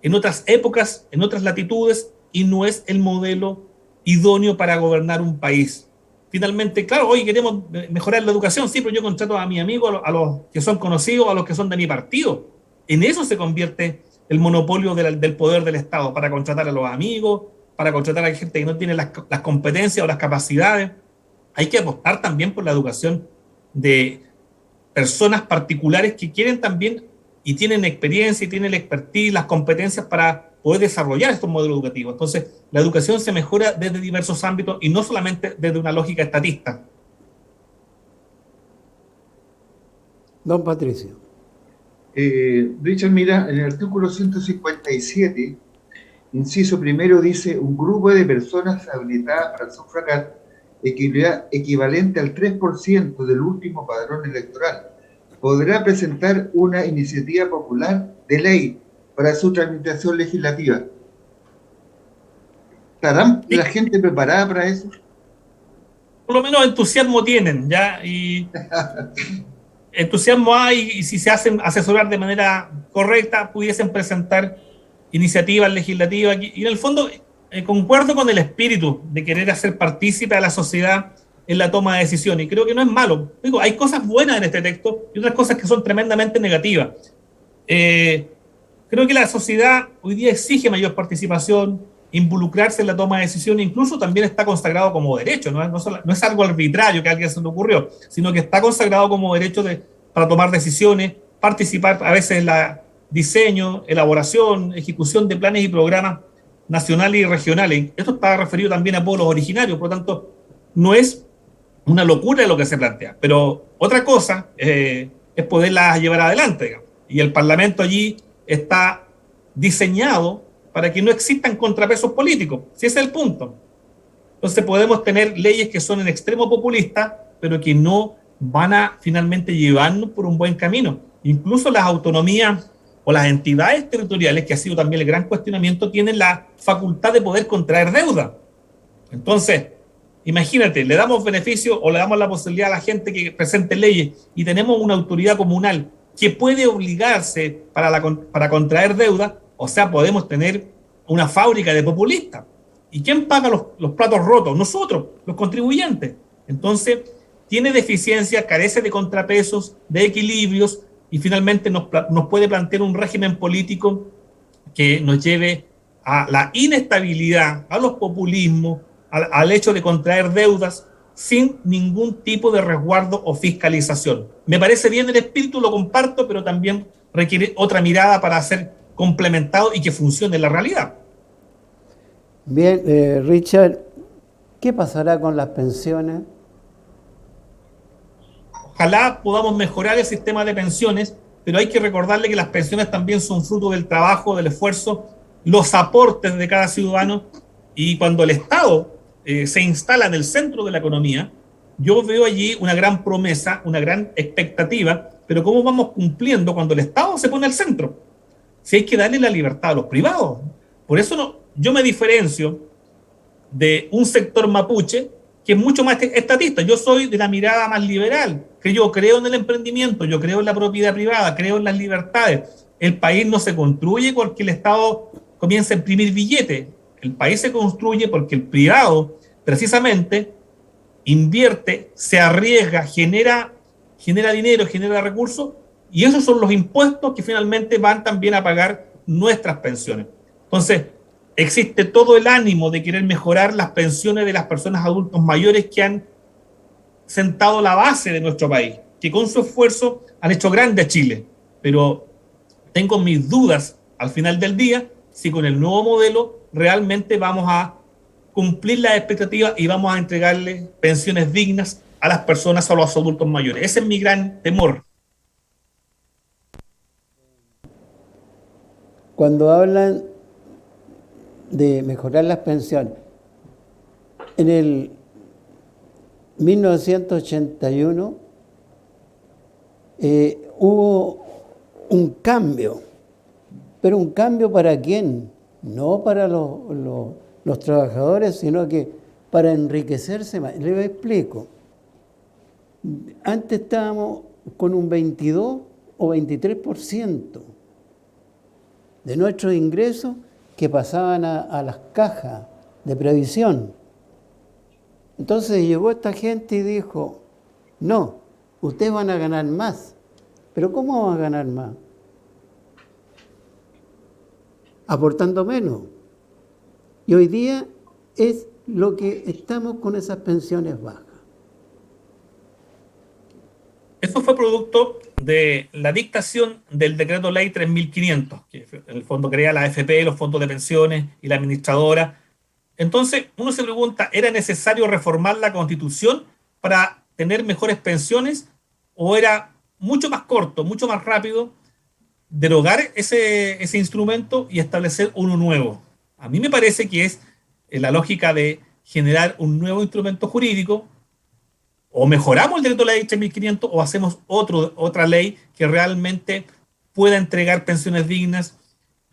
en otras épocas, en otras latitudes, y no es el modelo idóneo para gobernar un país. Finalmente, claro, hoy queremos mejorar la educación, sí, pero yo contrato a mis amigos, a los que son conocidos, a los que son de mi partido. En eso se convierte el monopolio del poder del Estado, para contratar a los amigos, para contratar a gente que no tiene las competencias o las capacidades. Hay que apostar también por la educación de personas particulares que quieren también y tienen experiencia y tienen la expertise, las competencias para poder desarrollar estos modelos educativos. Entonces, la educación se mejora desde diversos ámbitos y no solamente desde una lógica estatista. Don Patricio. Richard, mira, en el artículo 157, inciso primero, dice: un grupo de personas habilitadas para sufragar equivalente al 3% del último padrón electoral podrá presentar una iniciativa popular de ley para su tramitación legislativa. ¿Estarán la gente preparada para eso? Por lo menos entusiasmo tienen, ¿ya? Y entusiasmo hay, y si se hacen asesorar de manera correcta, pudiesen presentar iniciativas legislativas. Y en el fondo, concuerdo con el espíritu de querer hacer partícipe a la sociedad en la toma de decisiones. Y creo que no es malo. Digo, hay cosas buenas en este texto y otras cosas que son tremendamente negativas. Creo que la sociedad hoy día exige mayor participación, involucrarse en la toma de decisiones, incluso también está consagrado como derecho, no es algo arbitrario que a alguien se le ocurrió, sino que está consagrado como derecho para tomar decisiones, participar a veces en la diseño, elaboración, ejecución de planes y programas nacionales y regionales. Esto está referido también a pueblos originarios, por lo tanto, no es una locura lo que se plantea, pero otra cosa es poderlas llevar adelante, digamos. Y el Parlamento allí está diseñado para que no existan contrapesos políticos, si ese es el punto. Entonces podemos tener leyes que son en extremo populistas, pero que no van a finalmente llevarnos por un buen camino. Incluso las autonomías o las entidades territoriales, que ha sido también el gran cuestionamiento, tienen la facultad de poder contraer deuda. Entonces, imagínate, le damos beneficio o le damos la posibilidad a la gente que presente leyes y tenemos una autoridad comunal que puede obligarse para contraer deuda. O sea, podemos tener una fábrica de populistas. ¿Y quién paga los platos rotos? Nosotros, los contribuyentes. Entonces, tiene deficiencias, carece de contrapesos, de equilibrios, y finalmente nos puede plantear un régimen político que nos lleve a la inestabilidad, a los populismos, al hecho de contraer deudas sin ningún tipo de resguardo o fiscalización. Me parece bien el espíritu, lo comparto, pero también requiere otra mirada para ser complementado y que funcione en la realidad. Bien, Richard, ¿qué pasará con las pensiones? ojalá podamos mejorar el sistema de pensiones, pero hay que recordarle que las pensiones también son fruto del trabajo, del esfuerzo, los aportes de cada ciudadano, y cuando el Estado se instala en el centro de la economía, yo veo allí una gran promesa, una gran expectativa, pero ¿cómo vamos cumpliendo cuando el Estado se pone al centro? Si hay que darle la libertad a los privados. Por eso yo me diferencio de un sector mapuche que es mucho más estatista. Yo soy de la mirada más liberal, que yo creo en el emprendimiento, yo creo en la propiedad privada, creo en las libertades. El país no se construye porque el Estado comienza a imprimir billetes. El país se construye porque el privado, precisamente, invierte, se arriesga, genera dinero, genera recursos, y esos son los impuestos que finalmente van también a pagar nuestras pensiones. Entonces, existe todo el ánimo de querer mejorar las pensiones de las personas adultos mayores que han sentado la base de nuestro país, que con su esfuerzo han hecho grande a Chile. Pero tengo mis dudas al final del día si con el nuevo modelo realmente vamos a cumplir las expectativas y vamos a entregarle pensiones dignas a las personas, a los adultos mayores. Ese es mi gran temor. Cuando hablan de mejorar las pensiones, en el 1981 hubo un cambio, pero un cambio ¿para quién? No para los trabajadores, sino que para enriquecerse más. Les explico. Antes estábamos con un 22 o 23% de nuestros ingresos que pasaban a las cajas de previsión. Entonces llegó esta gente y dijo, no, ustedes van a ganar más. ¿Pero cómo van a ganar más? Aportando menos. Y hoy día es lo que estamos con esas pensiones bajas. Eso fue producto de la dictación del decreto ley 3500, que en el fondo crea la AFP, los fondos de pensiones y la administradora. Entonces, uno se pregunta, ¿era necesario reformar la Constitución para tener mejores pensiones? ¿O era mucho más corto, mucho más rápido derogar ese instrumento y establecer uno nuevo? A mí me parece que es la lógica de generar un nuevo instrumento jurídico. O mejoramos el decreto ley 3500 o hacemos otra ley que realmente pueda entregar pensiones dignas,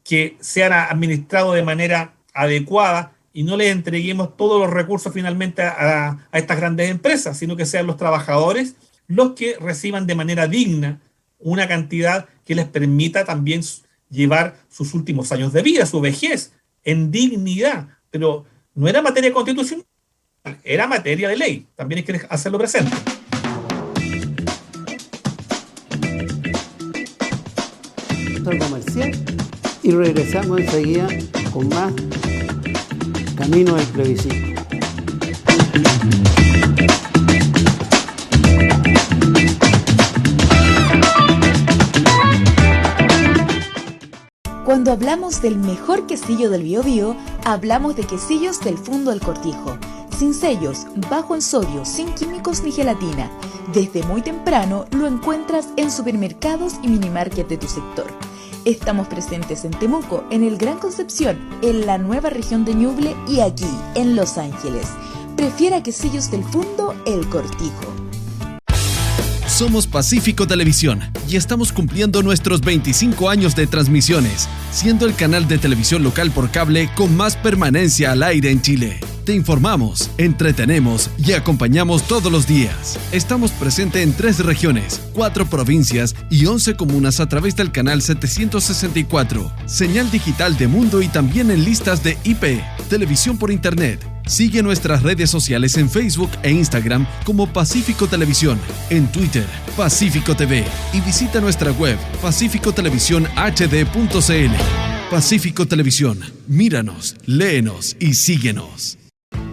que sean administrados de manera adecuada y no le entreguemos todos los recursos finalmente a estas grandes empresas, sino que sean los trabajadores los que reciban de manera digna una cantidad que les permita también llevar sus últimos años de vida, su vejez, en dignidad. Pero no era materia constitucional, era materia de ley. También hay que hacerlo presente. Comercial y regresamos enseguida con más Camino del Plebiscito. Cuando hablamos del mejor quesillo del Biobío, hablamos de Quesillos del Fundo del Cortijo. Sin sellos, bajo en sodio, sin químicos ni gelatina. Desde muy temprano lo encuentras en supermercados y minimarket de tu sector. Estamos presentes en Temuco, en el Gran Concepción, en la nueva región de Ñuble y aquí, en Los Ángeles. Prefiera Quesillos del Fundo El Cortijo. Somos Pacífico Televisión y estamos cumpliendo nuestros 25 años de transmisiones, siendo el canal de televisión local por cable con más permanencia al aire en Chile. Te informamos, entretenemos y acompañamos todos los días. Estamos presentes en 3 regiones, 4 provincias y 11 comunas a través del canal 764, señal digital de Mundo y también en listas de IP, televisión por internet. Sigue nuestras redes sociales en Facebook e Instagram como Pacífico Televisión, en Twitter, Pacífico TV y visita nuestra web pacificotelevisiónhd.cl. Pacífico Televisión, míranos, léenos y síguenos.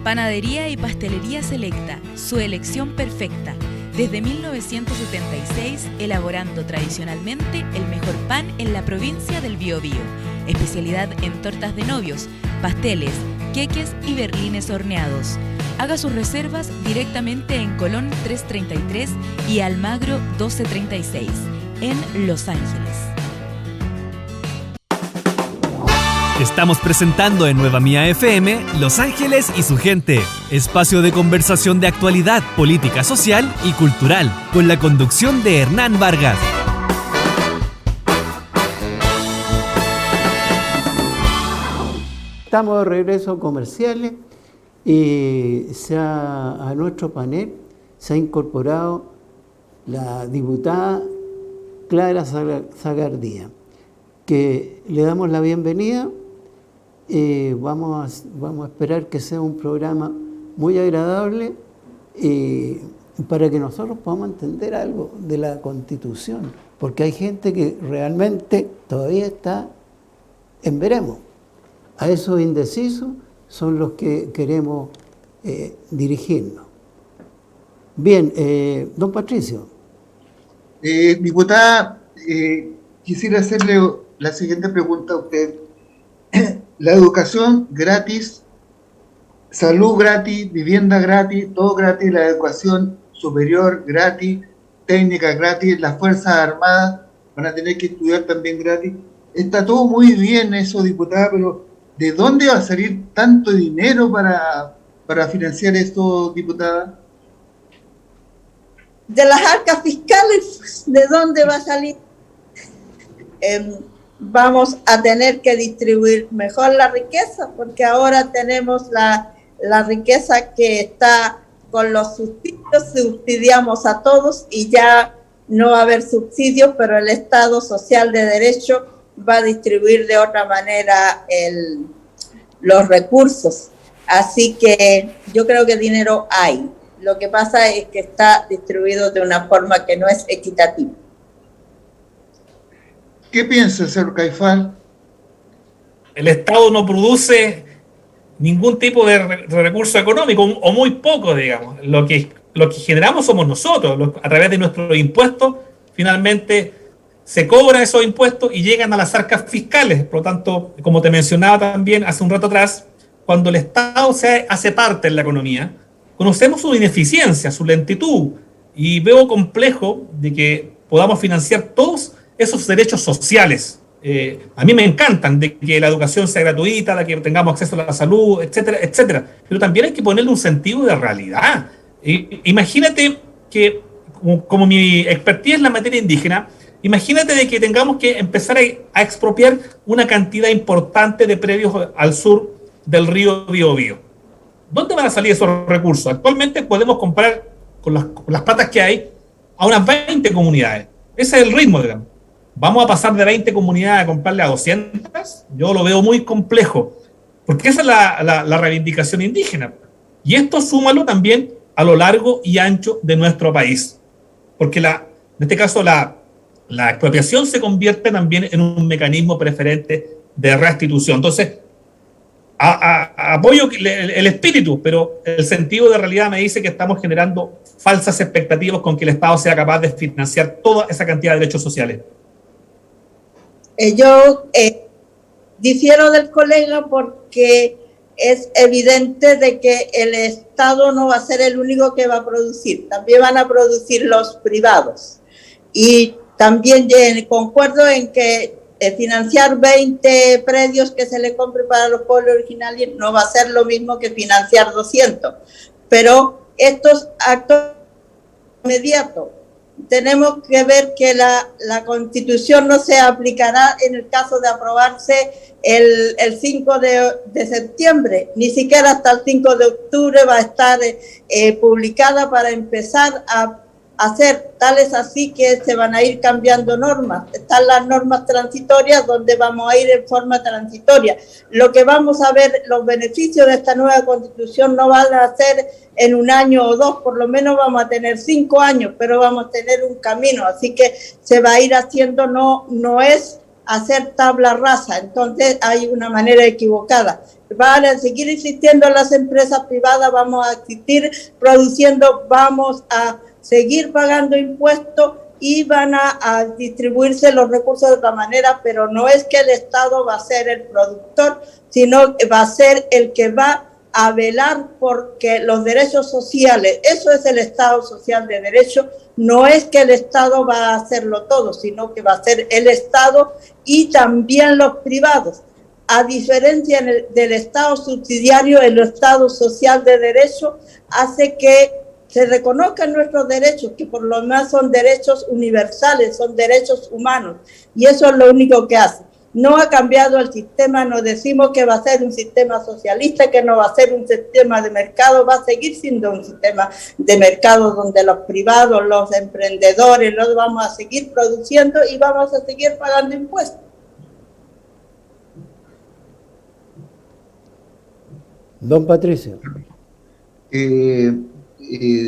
Panadería y Pastelería Selecta, su elección perfecta. Desde 1976, elaborando tradicionalmente el mejor pan en la provincia del Biobío. Especialidad en tortas de novios, pasteles, queques y berlines horneados. Haga sus reservas directamente en Colón 333 y Almagro 1236, en Los Ángeles. Estamos presentando en Nueva Mía FM Los Ángeles y su gente, espacio de conversación de actualidad, política social y cultural, con la conducción de Hernán Vargas. Estamos de regreso a comerciales y a nuestro panel se ha incorporado la diputada Clara Zagardía, que le damos la bienvenida. Vamos a esperar que sea un programa muy agradable para que nosotros podamos entender algo de la Constitución, porque hay gente que realmente todavía está en veremos. A esos indecisos son los que queremos dirigirnos. Bien, don Patricio. Diputada, quisiera hacerle la siguiente pregunta a usted. La educación gratis, salud gratis, vivienda gratis, todo gratis, la educación superior gratis, técnica gratis, las Fuerzas Armadas van a tener que estudiar también gratis. Está todo muy bien eso, diputada, pero ¿de dónde va a salir tanto dinero para financiar esto, diputada? De las arcas fiscales. ¿De dónde va a salir? Vamos a tener que distribuir mejor la riqueza, porque ahora tenemos la riqueza que está con los subsidios, subsidiamos a todos y ya no va a haber subsidios, pero el Estado Social de Derecho va a distribuir de otra manera los recursos. Así que yo creo que dinero hay. Lo que pasa es que está distribuido de una forma que no es equitativa. ¿Qué piensa, señor Caifán? El Estado no produce ningún tipo de recurso económico, o muy poco, digamos. Lo que generamos somos nosotros. A través de nuestros impuestos, finalmente se cobran esos impuestos y llegan a las arcas fiscales. Por lo tanto, como te mencionaba también hace un rato atrás, cuando el Estado se hace parte en la economía, conocemos su ineficiencia, su lentitud, y veo complejo de que podamos financiar todos esos derechos sociales. A mí me encantan, de que la educación sea gratuita, de que tengamos acceso a la salud, etcétera, etcétera. Pero también hay que ponerle un sentido de realidad. Imagínate que, como mi expertise es la materia indígena, imagínate de que tengamos que empezar a expropiar una cantidad importante de predios al sur del río Biobío. ¿Dónde van a salir esos recursos? Actualmente podemos comprar con las platas que hay a unas 20 comunidades. Ese es el ritmo, digamos. ¿Vamos a pasar de 20 comunidades a comprarle a 200? Yo lo veo muy complejo, porque esa es la reivindicación indígena. Y esto súmalo también a lo largo y ancho de nuestro país, porque en este caso la expropiación se convierte también en un mecanismo preferente de restitución. Entonces, apoyo el espíritu, pero el sentido de realidad me dice que estamos generando falsas expectativas con que el Estado sea capaz de financiar toda esa cantidad de derechos sociales. Yo difiero del colega porque es evidente de que el Estado no va a ser el único que va a producir, también van a producir los privados. Y también concuerdo en que financiar 20 predios que se le compre para los pueblos originarios no va a ser lo mismo que financiar 200, pero estos actos inmediatos. Tenemos que ver que la Constitución no se aplicará en el caso de aprobarse el 5 de septiembre, ni siquiera hasta el 5 de octubre va a estar publicada para empezar a hacer. Tal es así que se van a ir cambiando normas. Están las normas transitorias donde vamos a ir en forma transitoria. Lo que vamos a ver, los beneficios de esta nueva Constitución no van a ser en un año o dos, por lo menos vamos a tener 5 años, pero vamos a tener un camino, así que se va a ir haciendo, no es hacer tabla rasa, entonces hay una manera equivocada. Van a seguir existiendo las empresas privadas, vamos a existir produciendo, vamos a seguir pagando impuestos y van a distribuirse los recursos de otra manera, pero no es que el Estado va a ser el productor, sino que va a ser el que va a velar porque los derechos sociales, eso es el Estado social de derecho, no es que el Estado va a hacerlo todo, sino que va a ser el Estado y también los privados. A diferencia del Estado subsidiario, el Estado social de derecho hace que se reconozcan nuestros derechos, que por lo menos son derechos universales, son derechos humanos, y eso es lo único que hace. No ha cambiado el sistema, no decimos que va a ser un sistema socialista, que no va a ser un sistema de mercado, va a seguir siendo un sistema de mercado donde los privados, los emprendedores, los vamos a seguir produciendo y vamos a seguir pagando impuestos. Don Patricio.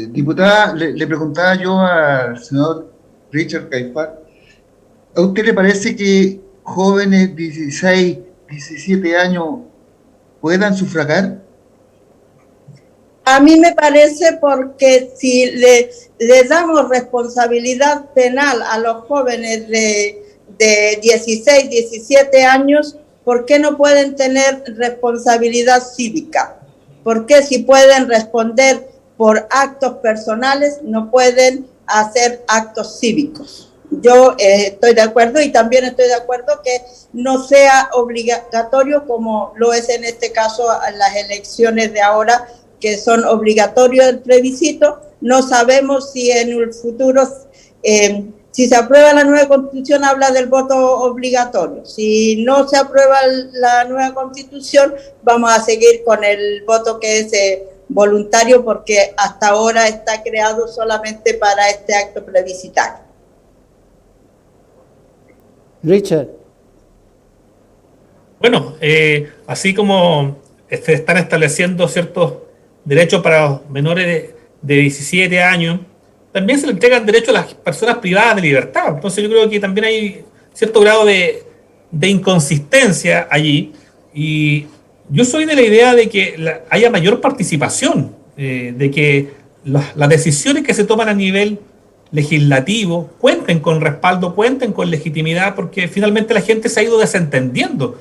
Diputada, le preguntaba yo al señor Richard Caifás, ¿a usted le parece que jóvenes 16, 17 años puedan sufragar? A mí me parece, porque si le damos responsabilidad penal a los jóvenes de 16, 17 años, ¿por qué no pueden tener responsabilidad cívica? ¿Por qué si pueden responder por actos personales no pueden hacer actos cívicos? Yo estoy de acuerdo, y también estoy de acuerdo que no sea obligatorio, como lo es en este caso en las elecciones de ahora, que son obligatorios el plebiscito. No sabemos si en el futuro, si se aprueba la nueva Constitución, habla del voto obligatorio. Si no se aprueba la nueva Constitución, vamos a seguir con el voto que es voluntario, porque hasta ahora está creado solamente para este acto plebiscitario. Richard. Bueno, así como se están estableciendo ciertos derechos para los menores de 17 años, también se le entregan derechos a las personas privadas de libertad. Entonces yo creo que también hay cierto grado de inconsistencia allí, y yo soy de la idea de que haya mayor participación, de que las decisiones que se toman a nivel legislativo cuenten con respaldo, cuenten con legitimidad, porque finalmente la gente se ha ido desentendiendo.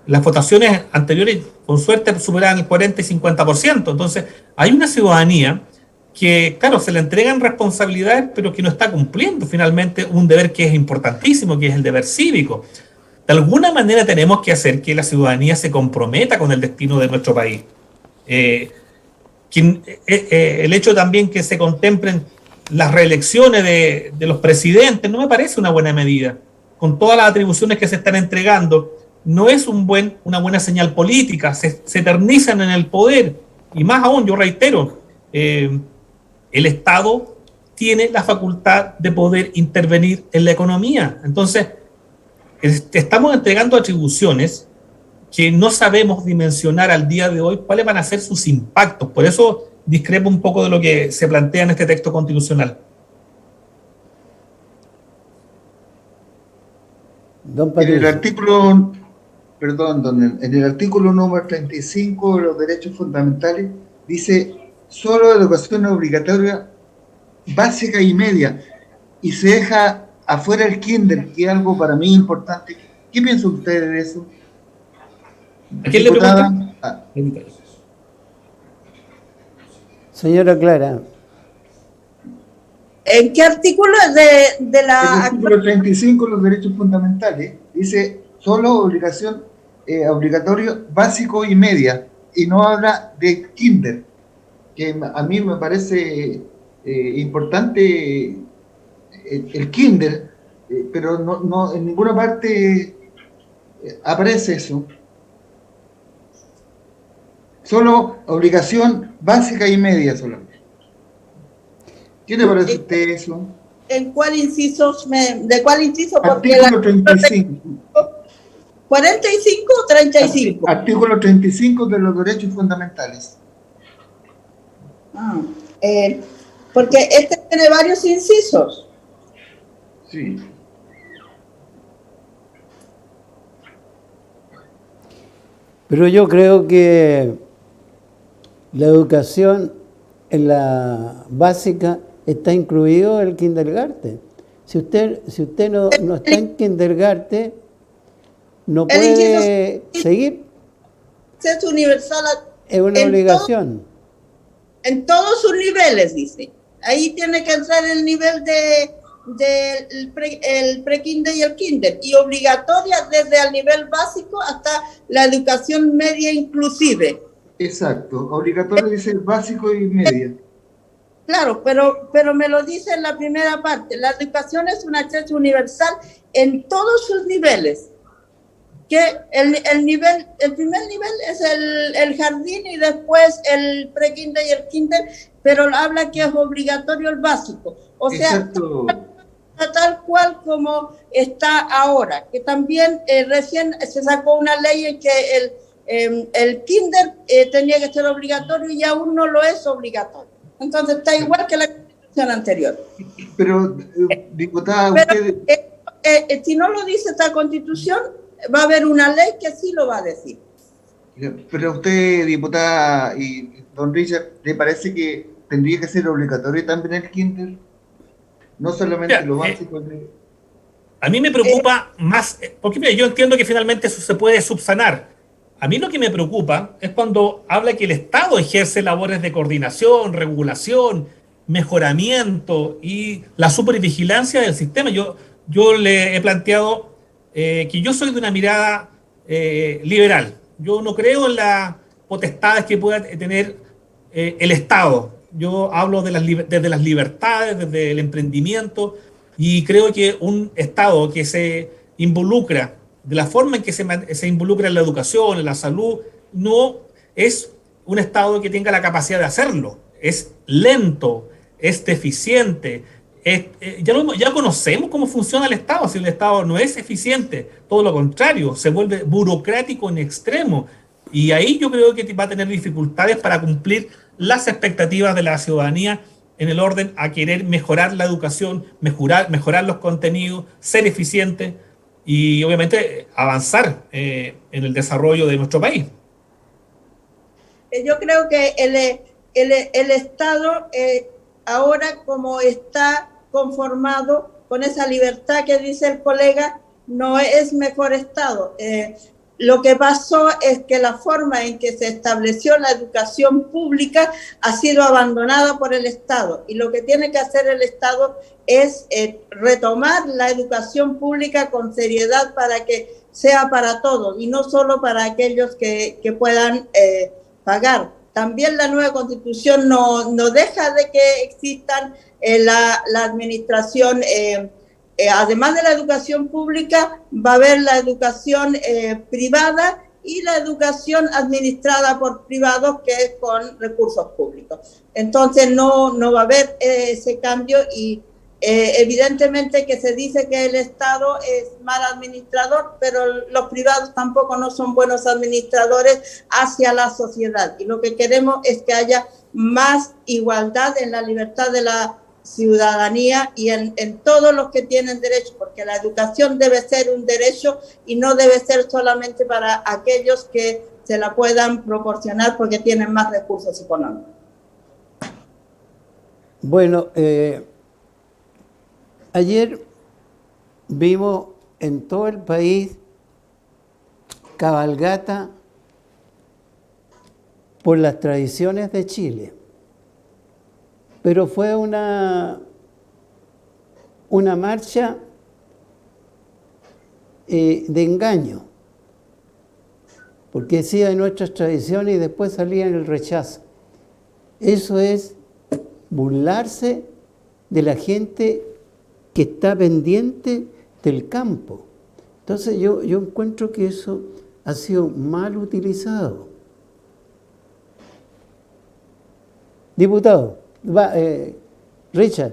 Las votaciones anteriores, con suerte, superaban el 40 y 50%. Entonces, hay una ciudadanía que, claro, se le entregan responsabilidades, pero que no está cumpliendo finalmente un deber que es importantísimo, que es el deber cívico. De alguna manera tenemos que hacer que la ciudadanía se comprometa con el destino de nuestro país. El hecho también que se contemplen las reelecciones de los presidentes no me parece una buena medida. Con todas las atribuciones que se están entregando, no es una buena señal política. Se eternizan en el poder, y más aún, yo reitero, el Estado tiene la facultad de poder intervenir en la economía. Entonces, estamos entregando atribuciones que no sabemos dimensionar al día de hoy cuáles van a ser sus impactos. Por eso discrepo un poco de lo que se plantea en este texto constitucional. Don En Patricio. el artículo, en el artículo número 35 de los derechos fundamentales dice solo educación obligatoria básica y media, y se deja afuera el kinder, que es algo para mí importante. ¿Qué piensa usted de eso? ¿A quién le pregunta? Señora Clara. ¿En qué artículo de la...? El artículo 35 de los derechos fundamentales dice solo educación obligatorio básico y media, y no habla de kinder, que a mí me parece importante el kinder, pero no en ninguna parte aparece eso. Solo obligación básica y media solamente. ¿Qué le parece a usted eso? ¿En cuál inciso? ¿De cuál inciso? Porque Artículo 35. ¿45 o 35? Artículo 35 de los derechos fundamentales. Porque este tiene varios incisos. Sí. Pero yo creo que la educación en la básica está incluido el kindergarten. Si usted no está en kindergarten, no puede seguir. Acceso universal Es una obligación. En todos sus niveles, dice. Ahí tiene que entrar el nivel el pre-kinder y el kinder, y obligatoria desde el nivel básico hasta la educación media inclusive. Exacto, obligatorio dice básico y media. Claro, pero me lo dice en la primera parte. La educación es un acceso universal en todos sus niveles. Que el primer nivel es el jardín y después el pre-kinder y el kinder, pero habla que es obligatorio el básico. O sea, exacto, tal cual como está ahora, que también recién se sacó una ley en que el kinder tenía que ser obligatorio y aún no lo es obligatorio. Entonces está igual que la constitución anterior. Pero, diputada, pero, si no lo dice esta constitución, va a haber una ley que sí lo va a decir. Pero a usted, diputada, y don Richard, ¿le parece que tendría que ser obligatorio también el kinder? No solamente lo básico. A mí me preocupa más, porque mira, yo entiendo que finalmente eso se puede subsanar. A mí lo que me preocupa es cuando habla que el Estado ejerce labores de coordinación, regulación, mejoramiento y la supervigilancia del sistema. Yo le he planteado que yo soy de una mirada liberal. Yo no creo en las potestades que pueda tener el Estado. Yo hablo desde las libertades, desde el emprendimiento, y creo que un Estado que se involucra de la forma en que se involucra en la educación, en la salud, no es un Estado que tenga la capacidad de hacerlo. Es lento, es deficiente. Ya conocemos cómo funciona el Estado. Si el Estado no es eficiente, todo lo contrario, se vuelve burocrático en extremo. Y ahí yo creo que va a tener dificultades para cumplir las expectativas de la ciudadanía en el orden a querer mejorar la educación, mejorar los contenidos, ser eficiente y obviamente avanzar en el desarrollo de nuestro país. Yo creo que el Estado, ahora como está conformado con esa libertad que dice el colega, no es mejor Estado. Lo que pasó es que la forma en que se estableció la educación pública ha sido abandonada por el Estado, y lo que tiene que hacer el Estado es retomar la educación pública con seriedad para que sea para todos y no solo para aquellos que puedan pagar. También la nueva Constitución no deja de que existan la administración. Además de la educación pública, va a haber la educación privada y la educación administrada por privados, que es con recursos públicos. Entonces no va a haber ese cambio, y evidentemente que se dice que el Estado es mal administrador, pero los privados tampoco no son buenos administradores hacia la sociedad. Y lo que queremos es que haya más igualdad en la libertad de la ciudadanía y en todos los que tienen derecho, porque la educación debe ser un derecho y no debe ser solamente para aquellos que se la puedan proporcionar porque tienen más recursos económicos. Bueno, ayer vimos en todo el país cabalgata por las tradiciones de Chile. Pero fue una marcha de engaño, porque decía de nuestras tradiciones y después salía en el rechazo. Eso es burlarse de la gente que está pendiente del campo. Entonces yo encuentro que eso ha sido mal utilizado. Diputado. Richard.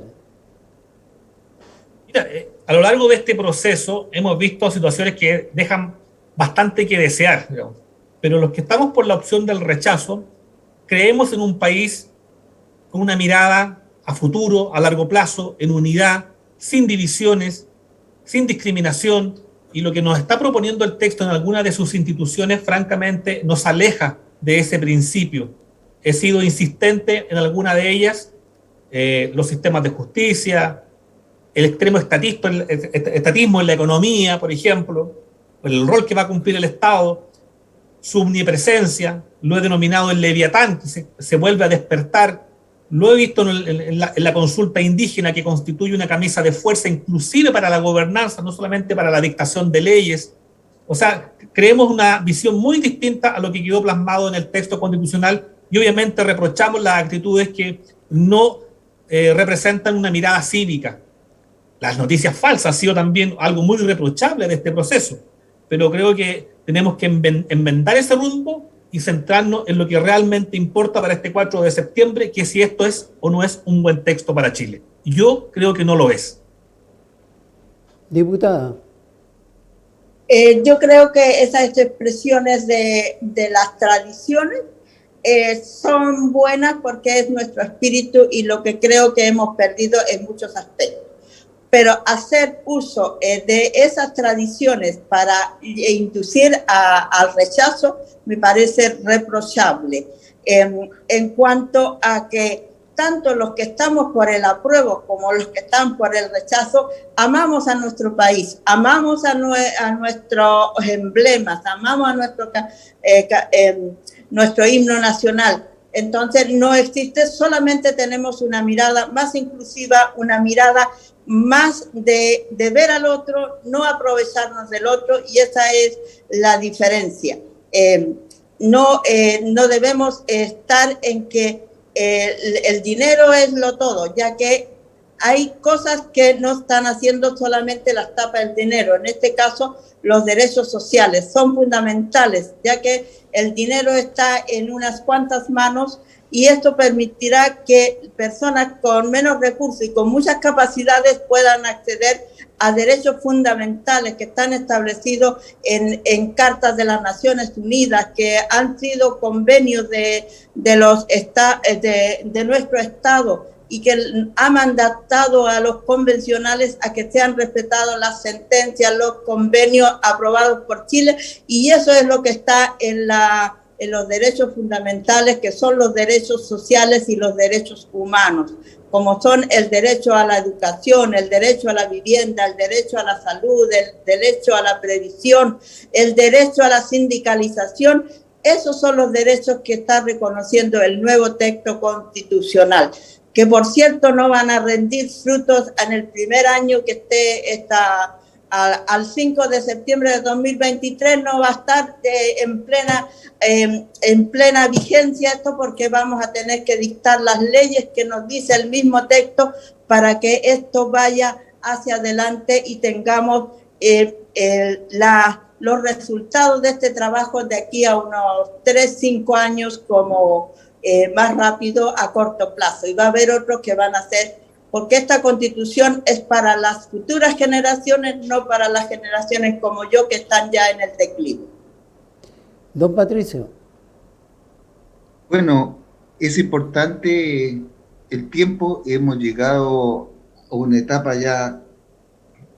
Mira, a lo largo de este proceso hemos visto situaciones que dejan bastante que desear, digamos. Pero los que estamos por la opción del rechazo creemos en un país con una mirada a futuro, a largo plazo, en unidad, sin divisiones, sin discriminación, y lo que nos está proponiendo el texto en alguna de sus instituciones francamente nos aleja de ese principio. He sido insistente en alguna de ellas, los sistemas de justicia, el extremo estatismo en la economía, por ejemplo, el rol que va a cumplir el Estado. su omnipresencia, lo he denominado el Leviatán, que se vuelve a despertar, lo he visto en la consulta indígena, que constituye una camisa de fuerza inclusive para la gobernanza, no solamente para la dictación de leyes. O sea, creemos una visión muy distinta a lo que quedó plasmado en el texto constitucional, y obviamente reprochamos las actitudes que no representan una mirada cívica. Las noticias falsas han sido también algo muy reprochable de este proceso, pero creo que tenemos que enmendar ese rumbo y centrarnos en lo que realmente importa para este 4 de septiembre, que si esto es o no es un buen texto para Chile. Yo creo que no lo es. Diputada. Yo creo que esas expresiones de las tradiciones son buenas porque es nuestro espíritu y lo que creo que hemos perdido en muchos aspectos. Pero hacer uso de esas tradiciones para inducir al rechazo me parece reprochable. En cuanto a que tanto los que estamos por el apruebo como los que están por el rechazo, amamos a nuestro país, amamos a nuestros emblemas, amamos a nuestro himno nacional. Entonces no existe, solamente tenemos una mirada más inclusiva, una mirada más de ver al otro, no aprovecharnos del otro, y esa es la diferencia. No debemos estar en que el dinero es lo todo, ya que hay cosas que no están haciendo solamente las tapas del dinero. En este caso, los derechos sociales son fundamentales, ya que el dinero está en unas cuantas manos, y esto permitirá que personas con menos recursos y con muchas capacidades puedan acceder a derechos fundamentales que están establecidos en cartas de las Naciones Unidas, que han sido convenios de nuestro Estado, y que ha mandatado a los convencionales a que sean respetados las sentencias, los convenios aprobados por Chile, y eso es lo que está en los derechos fundamentales, que son los derechos sociales y los derechos humanos, como son el derecho a la educación, el derecho a la vivienda, el derecho a la salud, el derecho a la previsión, el derecho a la sindicalización. Esos son los derechos que está reconociendo el nuevo texto constitucional, que por cierto no van a rendir frutos en el primer año que esté al 5 de septiembre de 2023, no va a estar en plena vigencia esto, porque vamos a tener que dictar las leyes que nos dice el mismo texto para que esto vaya hacia adelante y tengamos los resultados de este trabajo de aquí a unos 3-5 años como más rápido a corto plazo. Y va a haber otros que van a ser, porque esta Constitución es para las futuras generaciones, no para las generaciones como yo que están ya en el declive. Don Patricio. Bueno, es importante el tiempo. Hemos llegado a una etapa ya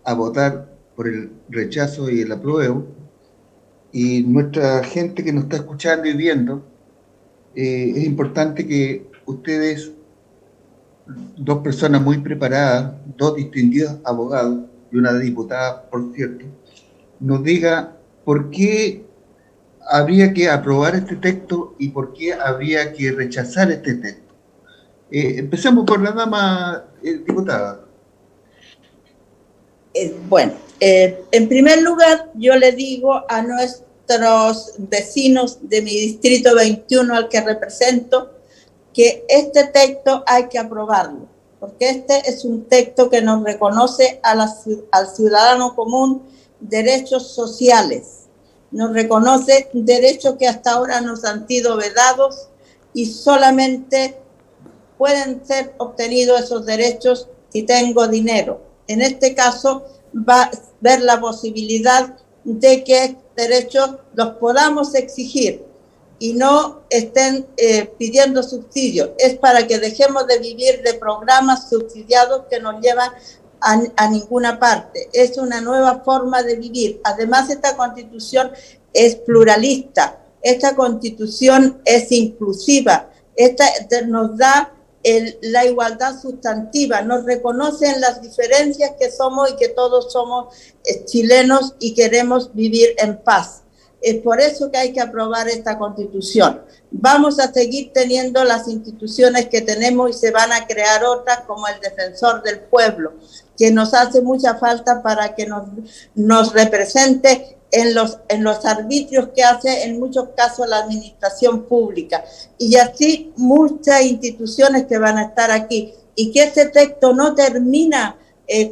a votar por el rechazo y el apruebo, y nuestra gente que nos está escuchando y viendo, es importante que ustedes, dos personas muy preparadas, dos distinguidos abogados y una diputada, por cierto, nos diga por qué habría que aprobar este texto y por qué habría que rechazar este texto. Empecemos por la dama diputada. Bueno, en primer lugar, yo le digo a nuestros vecinos de mi distrito 21 al que represento, que este texto hay que aprobarlo, porque este es un texto que nos reconoce al ciudadano común derechos sociales, nos reconoce derechos que hasta ahora nos han sido vedados, y solamente pueden ser obtenidos esos derechos si tengo dinero. En este caso, va a haber la posibilidad de que derechos los podamos exigir y no estén pidiendo subsidios. Es para que dejemos de vivir de programas subsidiados que nos llevan a ninguna parte. Es una nueva forma de vivir. Además, esta Constitución es pluralista, esta Constitución es inclusiva, esta nos da la igualdad sustantiva, nos reconocen las diferencias que somos y que todos somos chilenos y queremos vivir en paz. Es por eso que hay que aprobar esta Constitución. Vamos a seguir teniendo las instituciones que tenemos y se van a crear otras como el Defensor del Pueblo, que nos hace mucha falta para que nos represente en los arbitrios que hace en muchos casos la administración pública. Y así muchas instituciones que van a estar aquí. Y que este texto no termina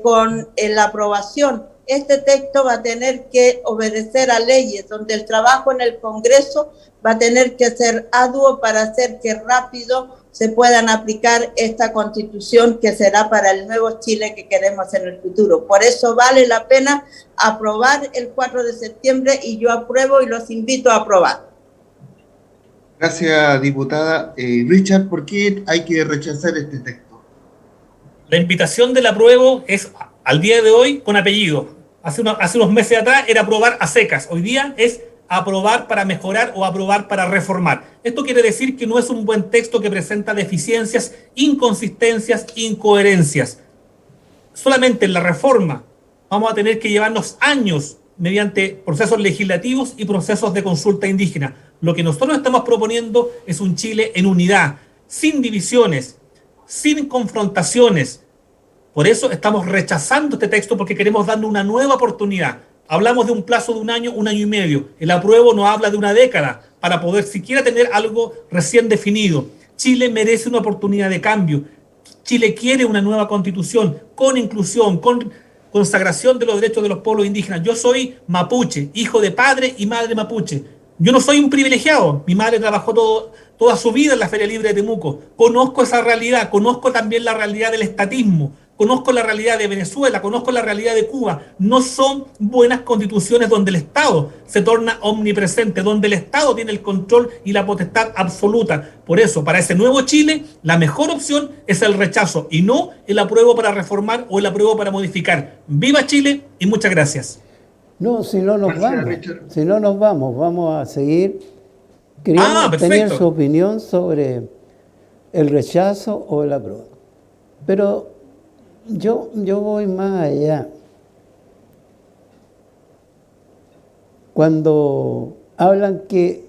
con la aprobación. Este texto va a tener que obedecer a leyes, donde el trabajo en el Congreso va a tener que ser arduo para hacer que rápido se puedan aplicar esta Constitución que será para el nuevo Chile que queremos en el futuro. Por eso vale la pena aprobar el 4 de septiembre y yo apruebo y los invito a aprobar. Gracias, diputada. Richard, ¿por qué hay que rechazar este texto? La invitación del apruebo es al día de hoy con apellido. Hace unos meses atrás era aprobar a secas. Hoy día es aprobar para mejorar o aprobar para reformar. Esto quiere decir que no es un buen texto, que presenta deficiencias, inconsistencias, incoherencias. Solamente en la reforma vamos a tener que llevarnos años mediante procesos legislativos y procesos de consulta indígena. Lo que nosotros estamos proponiendo es un Chile en unidad, sin divisiones, sin confrontaciones. Por eso estamos rechazando este texto, porque queremos darle una nueva oportunidad. Hablamos de un plazo de un año y medio. El apruebo nos habla de una década para poder siquiera tener algo recién definido. Chile merece una oportunidad de cambio. Chile quiere una nueva constitución con inclusión, con consagración de los derechos de los pueblos indígenas. Yo soy mapuche, hijo de padre y madre mapuche. Yo no soy un privilegiado. Mi madre trabajó toda su vida en la Feria Libre de Temuco. Conozco esa realidad, conozco también la realidad del estatismo. Conozco la realidad de Venezuela, conozco la realidad de Cuba. No son buenas constituciones donde el Estado se torna omnipresente, donde el Estado tiene el control y la potestad absoluta. Por eso, para ese nuevo Chile, la mejor opción es el rechazo y no el apruebo para reformar o el apruebo para modificar. ¡Viva Chile! Y muchas gracias. No, si no nos vamos. Si no nos vamos a seguir. Queríamos tener su opinión sobre el rechazo o el apruebo. Pero yo voy más allá. Cuando hablan que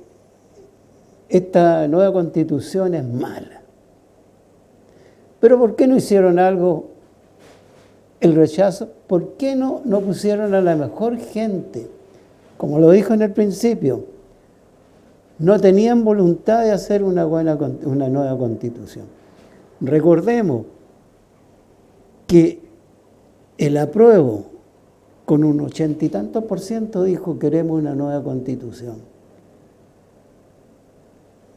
esta nueva constitución es mala, pero ¿por qué no hicieron algo el rechazo? ¿Por qué no pusieron a la mejor gente? Como lo dijo en el principio, no tenían voluntad de hacer una nueva constitución. Recordemos que el apruebo con un 80 y tantos % dijo queremos una nueva constitución.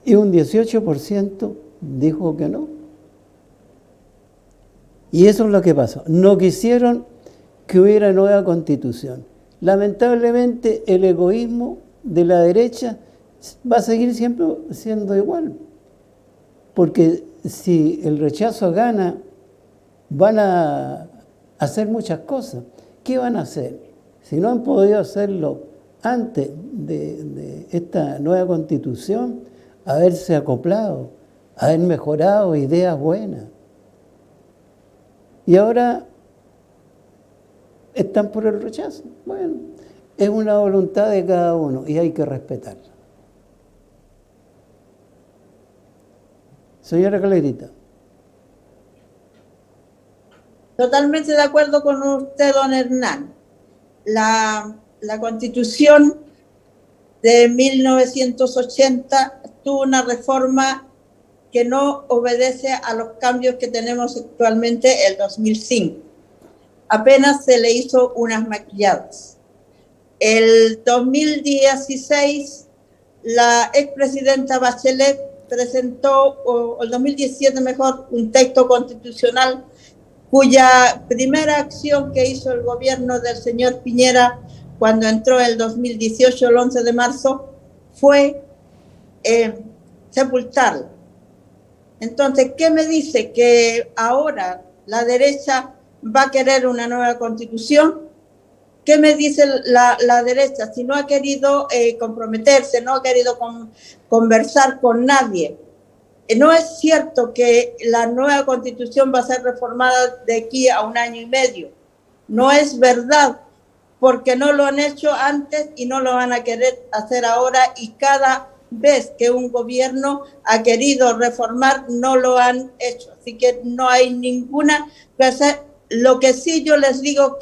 Y un 18% dijo que no. Y eso es lo que pasó. No quisieron que hubiera nueva constitución. Lamentablemente el egoísmo de la derecha va a seguir siempre siendo igual. Porque si el rechazo gana, van a hacer muchas cosas. ¿Qué van a hacer? Si no han podido hacerlo antes de esta nueva constitución, haberse acoplado, haber mejorado ideas buenas. Y ahora están por el rechazo. Bueno, es una voluntad de cada uno y hay que respetarla. Señora Calerita. Totalmente de acuerdo con usted, don Hernán. La Constitución de 1980 tuvo una reforma que no obedece a los cambios que tenemos actualmente el 2005. Apenas se le hizo unas maquilladas. El 2016, la expresidenta Bachelet presentó, o el 2017 mejor, un texto constitucional cuya primera acción que hizo el gobierno del señor Piñera cuando entró el 2018, el 11 de marzo, fue sepultarlo. Entonces, ¿qué me dice? ¿Que ahora la derecha va a querer una nueva constitución? ¿Qué me dice la derecha? Si no ha querido comprometerse, no ha querido conversar con nadie. No es cierto que la nueva constitución va a ser reformada de aquí a un año y medio. No es verdad. porque no lo han hecho antes y no lo van a querer hacer ahora, y cada vez que un gobierno ha querido reformar no lo han hecho, así que no hay ninguna cosa. Lo que sí yo les digo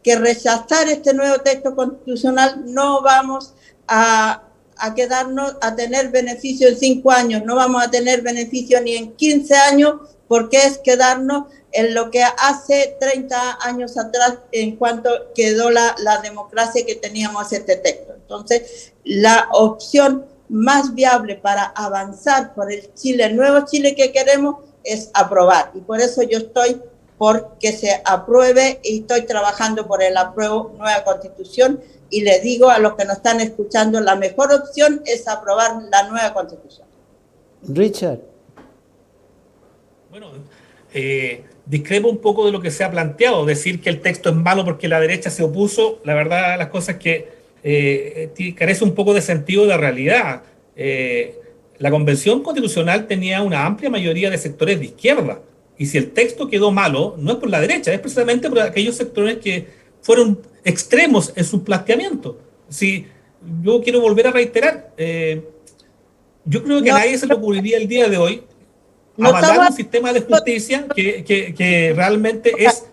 que rechazar este nuevo texto constitucional no vamos a quedarnos a tener beneficio en 5 años, no vamos a tener beneficio ni en 15 años, porque es quedarnos en lo que hace 30 años atrás en cuanto quedó la democracia que teníamos este texto. Entonces, la opción más viable para avanzar por el Chile, el nuevo Chile que queremos, es aprobar. Y por eso yo estoy por que se apruebe y estoy trabajando por el apruebo nueva Constitución. Y le digo a los que nos están escuchando, la mejor opción es aprobar la nueva Constitución. Richard. Bueno, discrepo un poco de lo que se ha planteado, decir que el texto es malo porque la derecha se opuso. La verdad, las cosas que carece un poco de sentido de realidad. La Convención Constitucional tenía una amplia mayoría de sectores de izquierda, y si el texto quedó malo, no es por la derecha, es precisamente por aquellos sectores que fueron extremos en su planteamiento. Si yo quiero volver a reiterar, yo creo que a nadie se le ocurriría el día de hoy avalar un sistema de justicia que realmente es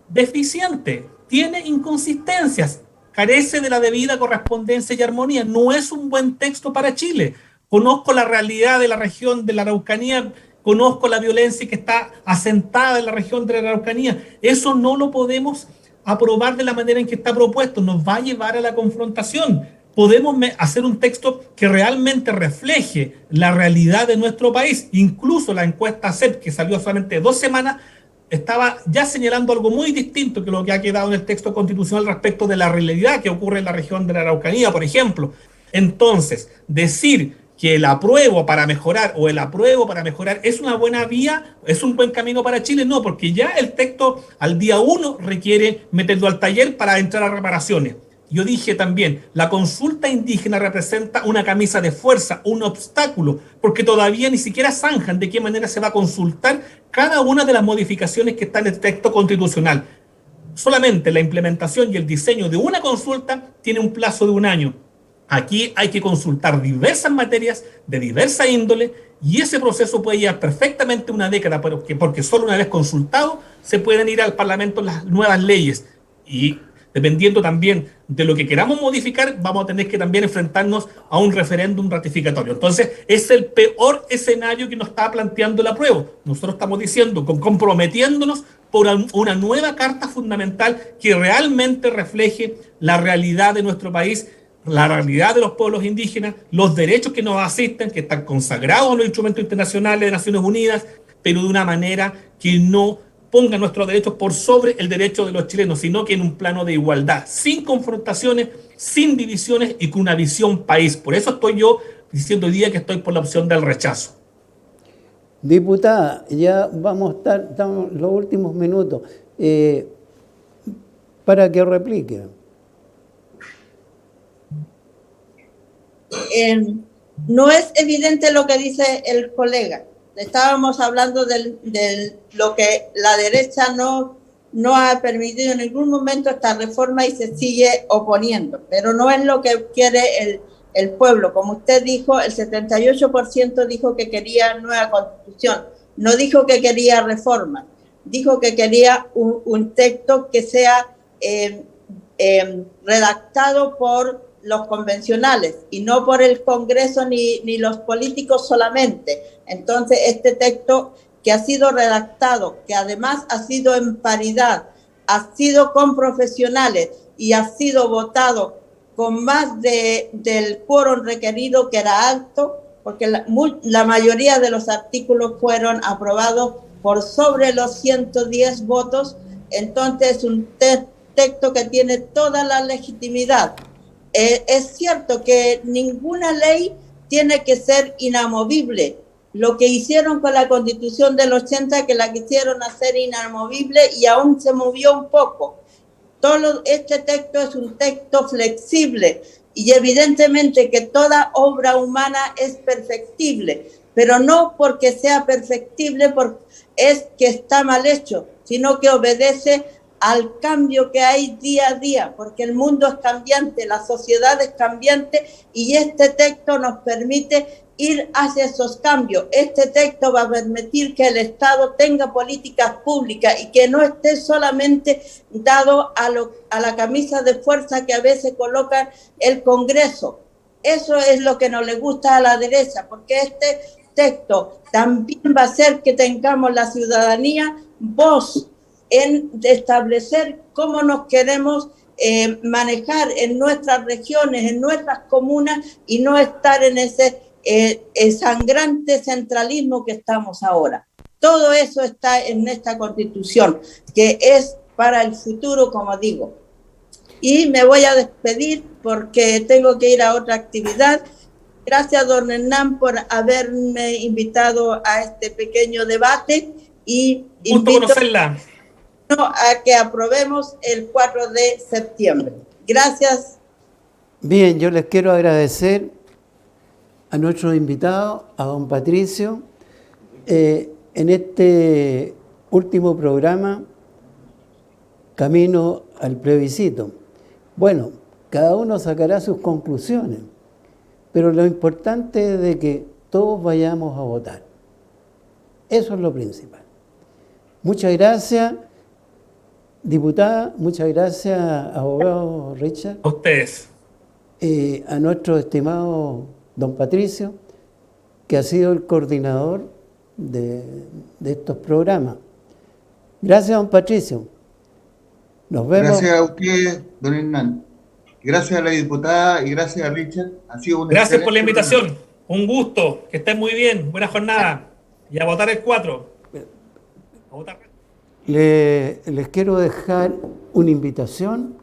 deficiente, tiene inconsistencias, carece de la debida correspondencia y armonía. No es un buen texto para Chile. Conozco la realidad de la región de la Araucanía, conozco la violencia que está asentada en la región de la Araucanía. Eso no lo podemos aprobar de la manera en que está propuesto, nos va a llevar a la confrontación. Podemos hacer un texto que realmente refleje la realidad de nuestro país. Incluso la encuesta CEP, que salió solamente 2 semanas, estaba ya señalando algo muy distinto que lo que ha quedado en el texto constitucional respecto de la realidad que ocurre en la región de la Araucanía, por ejemplo. Entonces, decir que el apruebo para mejorar o el apruebo para mejorar es una buena vía, es un buen camino para Chile, no, porque ya el texto al día 1 requiere meterlo al taller para entrar a reparaciones. Yo dije también, la consulta indígena representa una camisa de fuerza, un obstáculo, porque todavía ni siquiera zanjan de qué manera se va a consultar cada una de las modificaciones que están en el texto constitucional. Solamente la implementación y el diseño de una consulta tiene un plazo de 1 año. Aquí hay que consultar diversas materias de diversa índole, y ese proceso puede llevar perfectamente 1 década, porque solo una vez consultado se pueden ir al Parlamento las nuevas leyes. Y dependiendo también de lo que queramos modificar, vamos a tener que también enfrentarnos a un referéndum ratificatorio. Entonces, es el peor escenario que nos está planteando el apruebo. Nosotros estamos diciendo, comprometiéndonos por una nueva carta fundamental que realmente refleje la realidad de nuestro país, la realidad de los pueblos indígenas, los derechos que nos asisten, que están consagrados en los instrumentos internacionales de Naciones Unidas, pero de una manera que no ponga nuestros derechos por sobre el derecho de los chilenos, sino que en un plano de igualdad, sin confrontaciones, sin divisiones y con una visión país. Por eso estoy yo diciendo hoy día que estoy por la opción del rechazo. Diputada, ya vamos a estar, estamos en los últimos minutos, para que replique. No es evidente lo que dice el colega. Estábamos hablando de lo que la derecha no ha permitido en ningún momento esta reforma y se sigue oponiendo, pero no es lo que quiere el pueblo. Como usted dijo, el 78% dijo que quería nueva constitución, no dijo que quería reforma, dijo que quería un texto que sea redactado por los convencionales y no por el Congreso ni los políticos solamente. Entonces, este texto que ha sido redactado, que además ha sido en paridad, ha sido con profesionales y ha sido votado con más del quórum requerido, que era alto, porque la mayoría de los artículos fueron aprobados por sobre los 110 votos. Entonces, es un texto que tiene toda la legitimidad. Es cierto que ninguna ley tiene que ser inamovible. Lo que hicieron con la Constitución del 80, que la quisieron hacer inamovible y aún se movió un poco. Este texto es un texto flexible y evidentemente que toda obra humana es perfectible, pero no porque sea perfectible es que está mal hecho, sino que obedece al cambio que hay día a día, porque el mundo es cambiante, la sociedad es cambiante y este texto nos permite ir hacia esos cambios. Este texto va a permitir que el Estado tenga políticas públicas y que no esté solamente dado a la camisa de fuerza que a veces coloca el Congreso. Eso es lo que no le gusta a la derecha, porque este texto también va a hacer que tengamos la ciudadanía voz en establecer cómo nos queremos manejar en nuestras regiones, en nuestras comunas y no estar en ese sangrante centralismo que estamos ahora. Todo eso está en esta Constitución, que es para el futuro, como digo. Y me voy a despedir porque tengo que ir a otra actividad. Gracias, don Hernán, por haberme invitado a este pequeño debate y Gusto conocerla. A que aprobemos el 4 de septiembre. Gracias. Bien, yo les quiero agradecer a nuestros invitados, a don Patricio, en este último programa, Camino al Plebiscito. Bueno, cada uno sacará sus conclusiones, pero lo importante es de que todos vayamos a votar. Eso es lo principal. Muchas gracias, diputada, muchas gracias, abogado Richard. A ustedes. A nuestro estimado don Patricio, que ha sido el coordinador de estos programas. Gracias, don Patricio. Nos vemos. Gracias a usted, don Hernán. Gracias a la diputada y gracias a Richard. Ha sido un Gracias por la invitación. Un gusto. Que estén muy bien. Buena jornada. Y a votar el 4. A votar. Les quiero dejar una invitación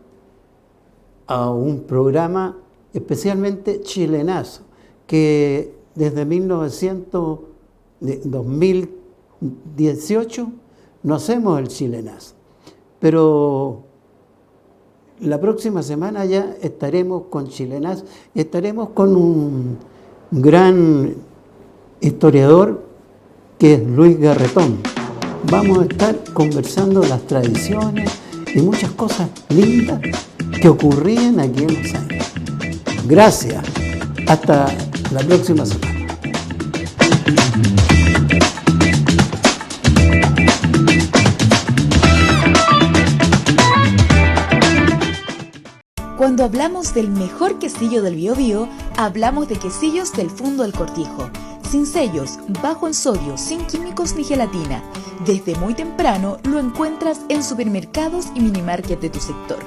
a un programa especialmente chilenazo, que desde 2018 no hacemos el chilenazo. Pero la próxima semana ya estaremos con chilenazo, estaremos con un gran historiador que es Luis Garretón. Vamos a estar conversando las tradiciones y muchas cosas lindas que ocurrían aquí en Los Ángeles. Gracias. Hasta la próxima semana. Cuando hablamos del mejor quesillo del Biobío, hablamos de quesillos del Fundo del Cortijo. Sin sellos, bajo en sodio, sin químicos ni gelatina. Desde muy temprano lo encuentras en supermercados y minimarket de tu sector.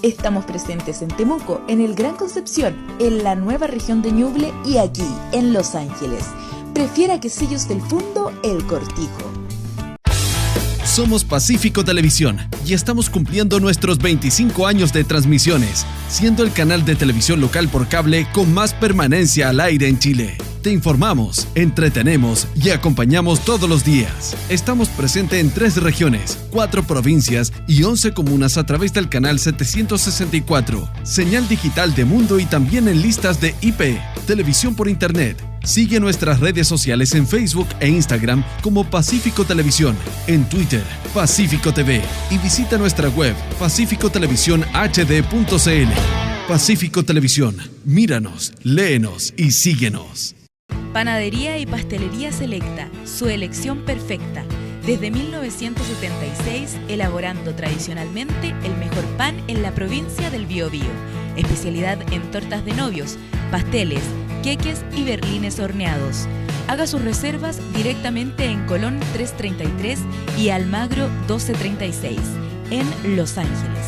Estamos presentes en Temuco, en el Gran Concepción, en la nueva región de Ñuble y aquí, en Los Ángeles. Prefiera quesillos del Fundo El Cortijo. Somos Pacífico Televisión y estamos cumpliendo nuestros 25 años de transmisiones, siendo el canal de televisión local por cable con más permanencia al aire en Chile. Te informamos, entretenemos y acompañamos todos los días. Estamos presentes en 3 regiones, 4 provincias y 11 comunas a través del canal 764, señal digital de Mundo y también en listas de IP, televisión por internet. Sigue nuestras redes sociales en Facebook e Instagram como Pacífico Televisión, en Twitter, Pacífico TV y visita nuestra web pacificotelevisiónhd.cl. Pacífico Televisión, míranos, léenos y síguenos. Panadería y Pastelería Selecta, su elección perfecta. Desde 1976, elaborando tradicionalmente el mejor pan en la provincia del Biobío. Especialidad en tortas de novios, pasteles, queques y berlines horneados. Haga sus reservas directamente en Colón 333 y Almagro 1236, en Los Ángeles.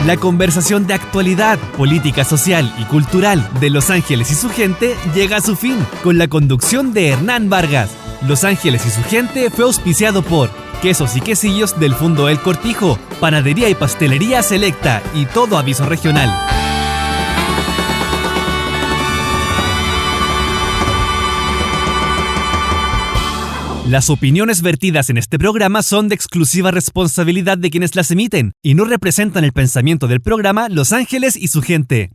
La conversación de actualidad, política social y cultural de Los Ángeles y su gente llega a su fin con la conducción de Hernán Vargas. Los Ángeles y su gente fue auspiciado por Quesos y Quesillos del Fundo El Cortijo, Panadería y Pastelería Selecta y Todo Aviso Regional. Las opiniones vertidas en este programa son de exclusiva responsabilidad de quienes las emiten y no representan el pensamiento del programa Los Ángeles y su gente.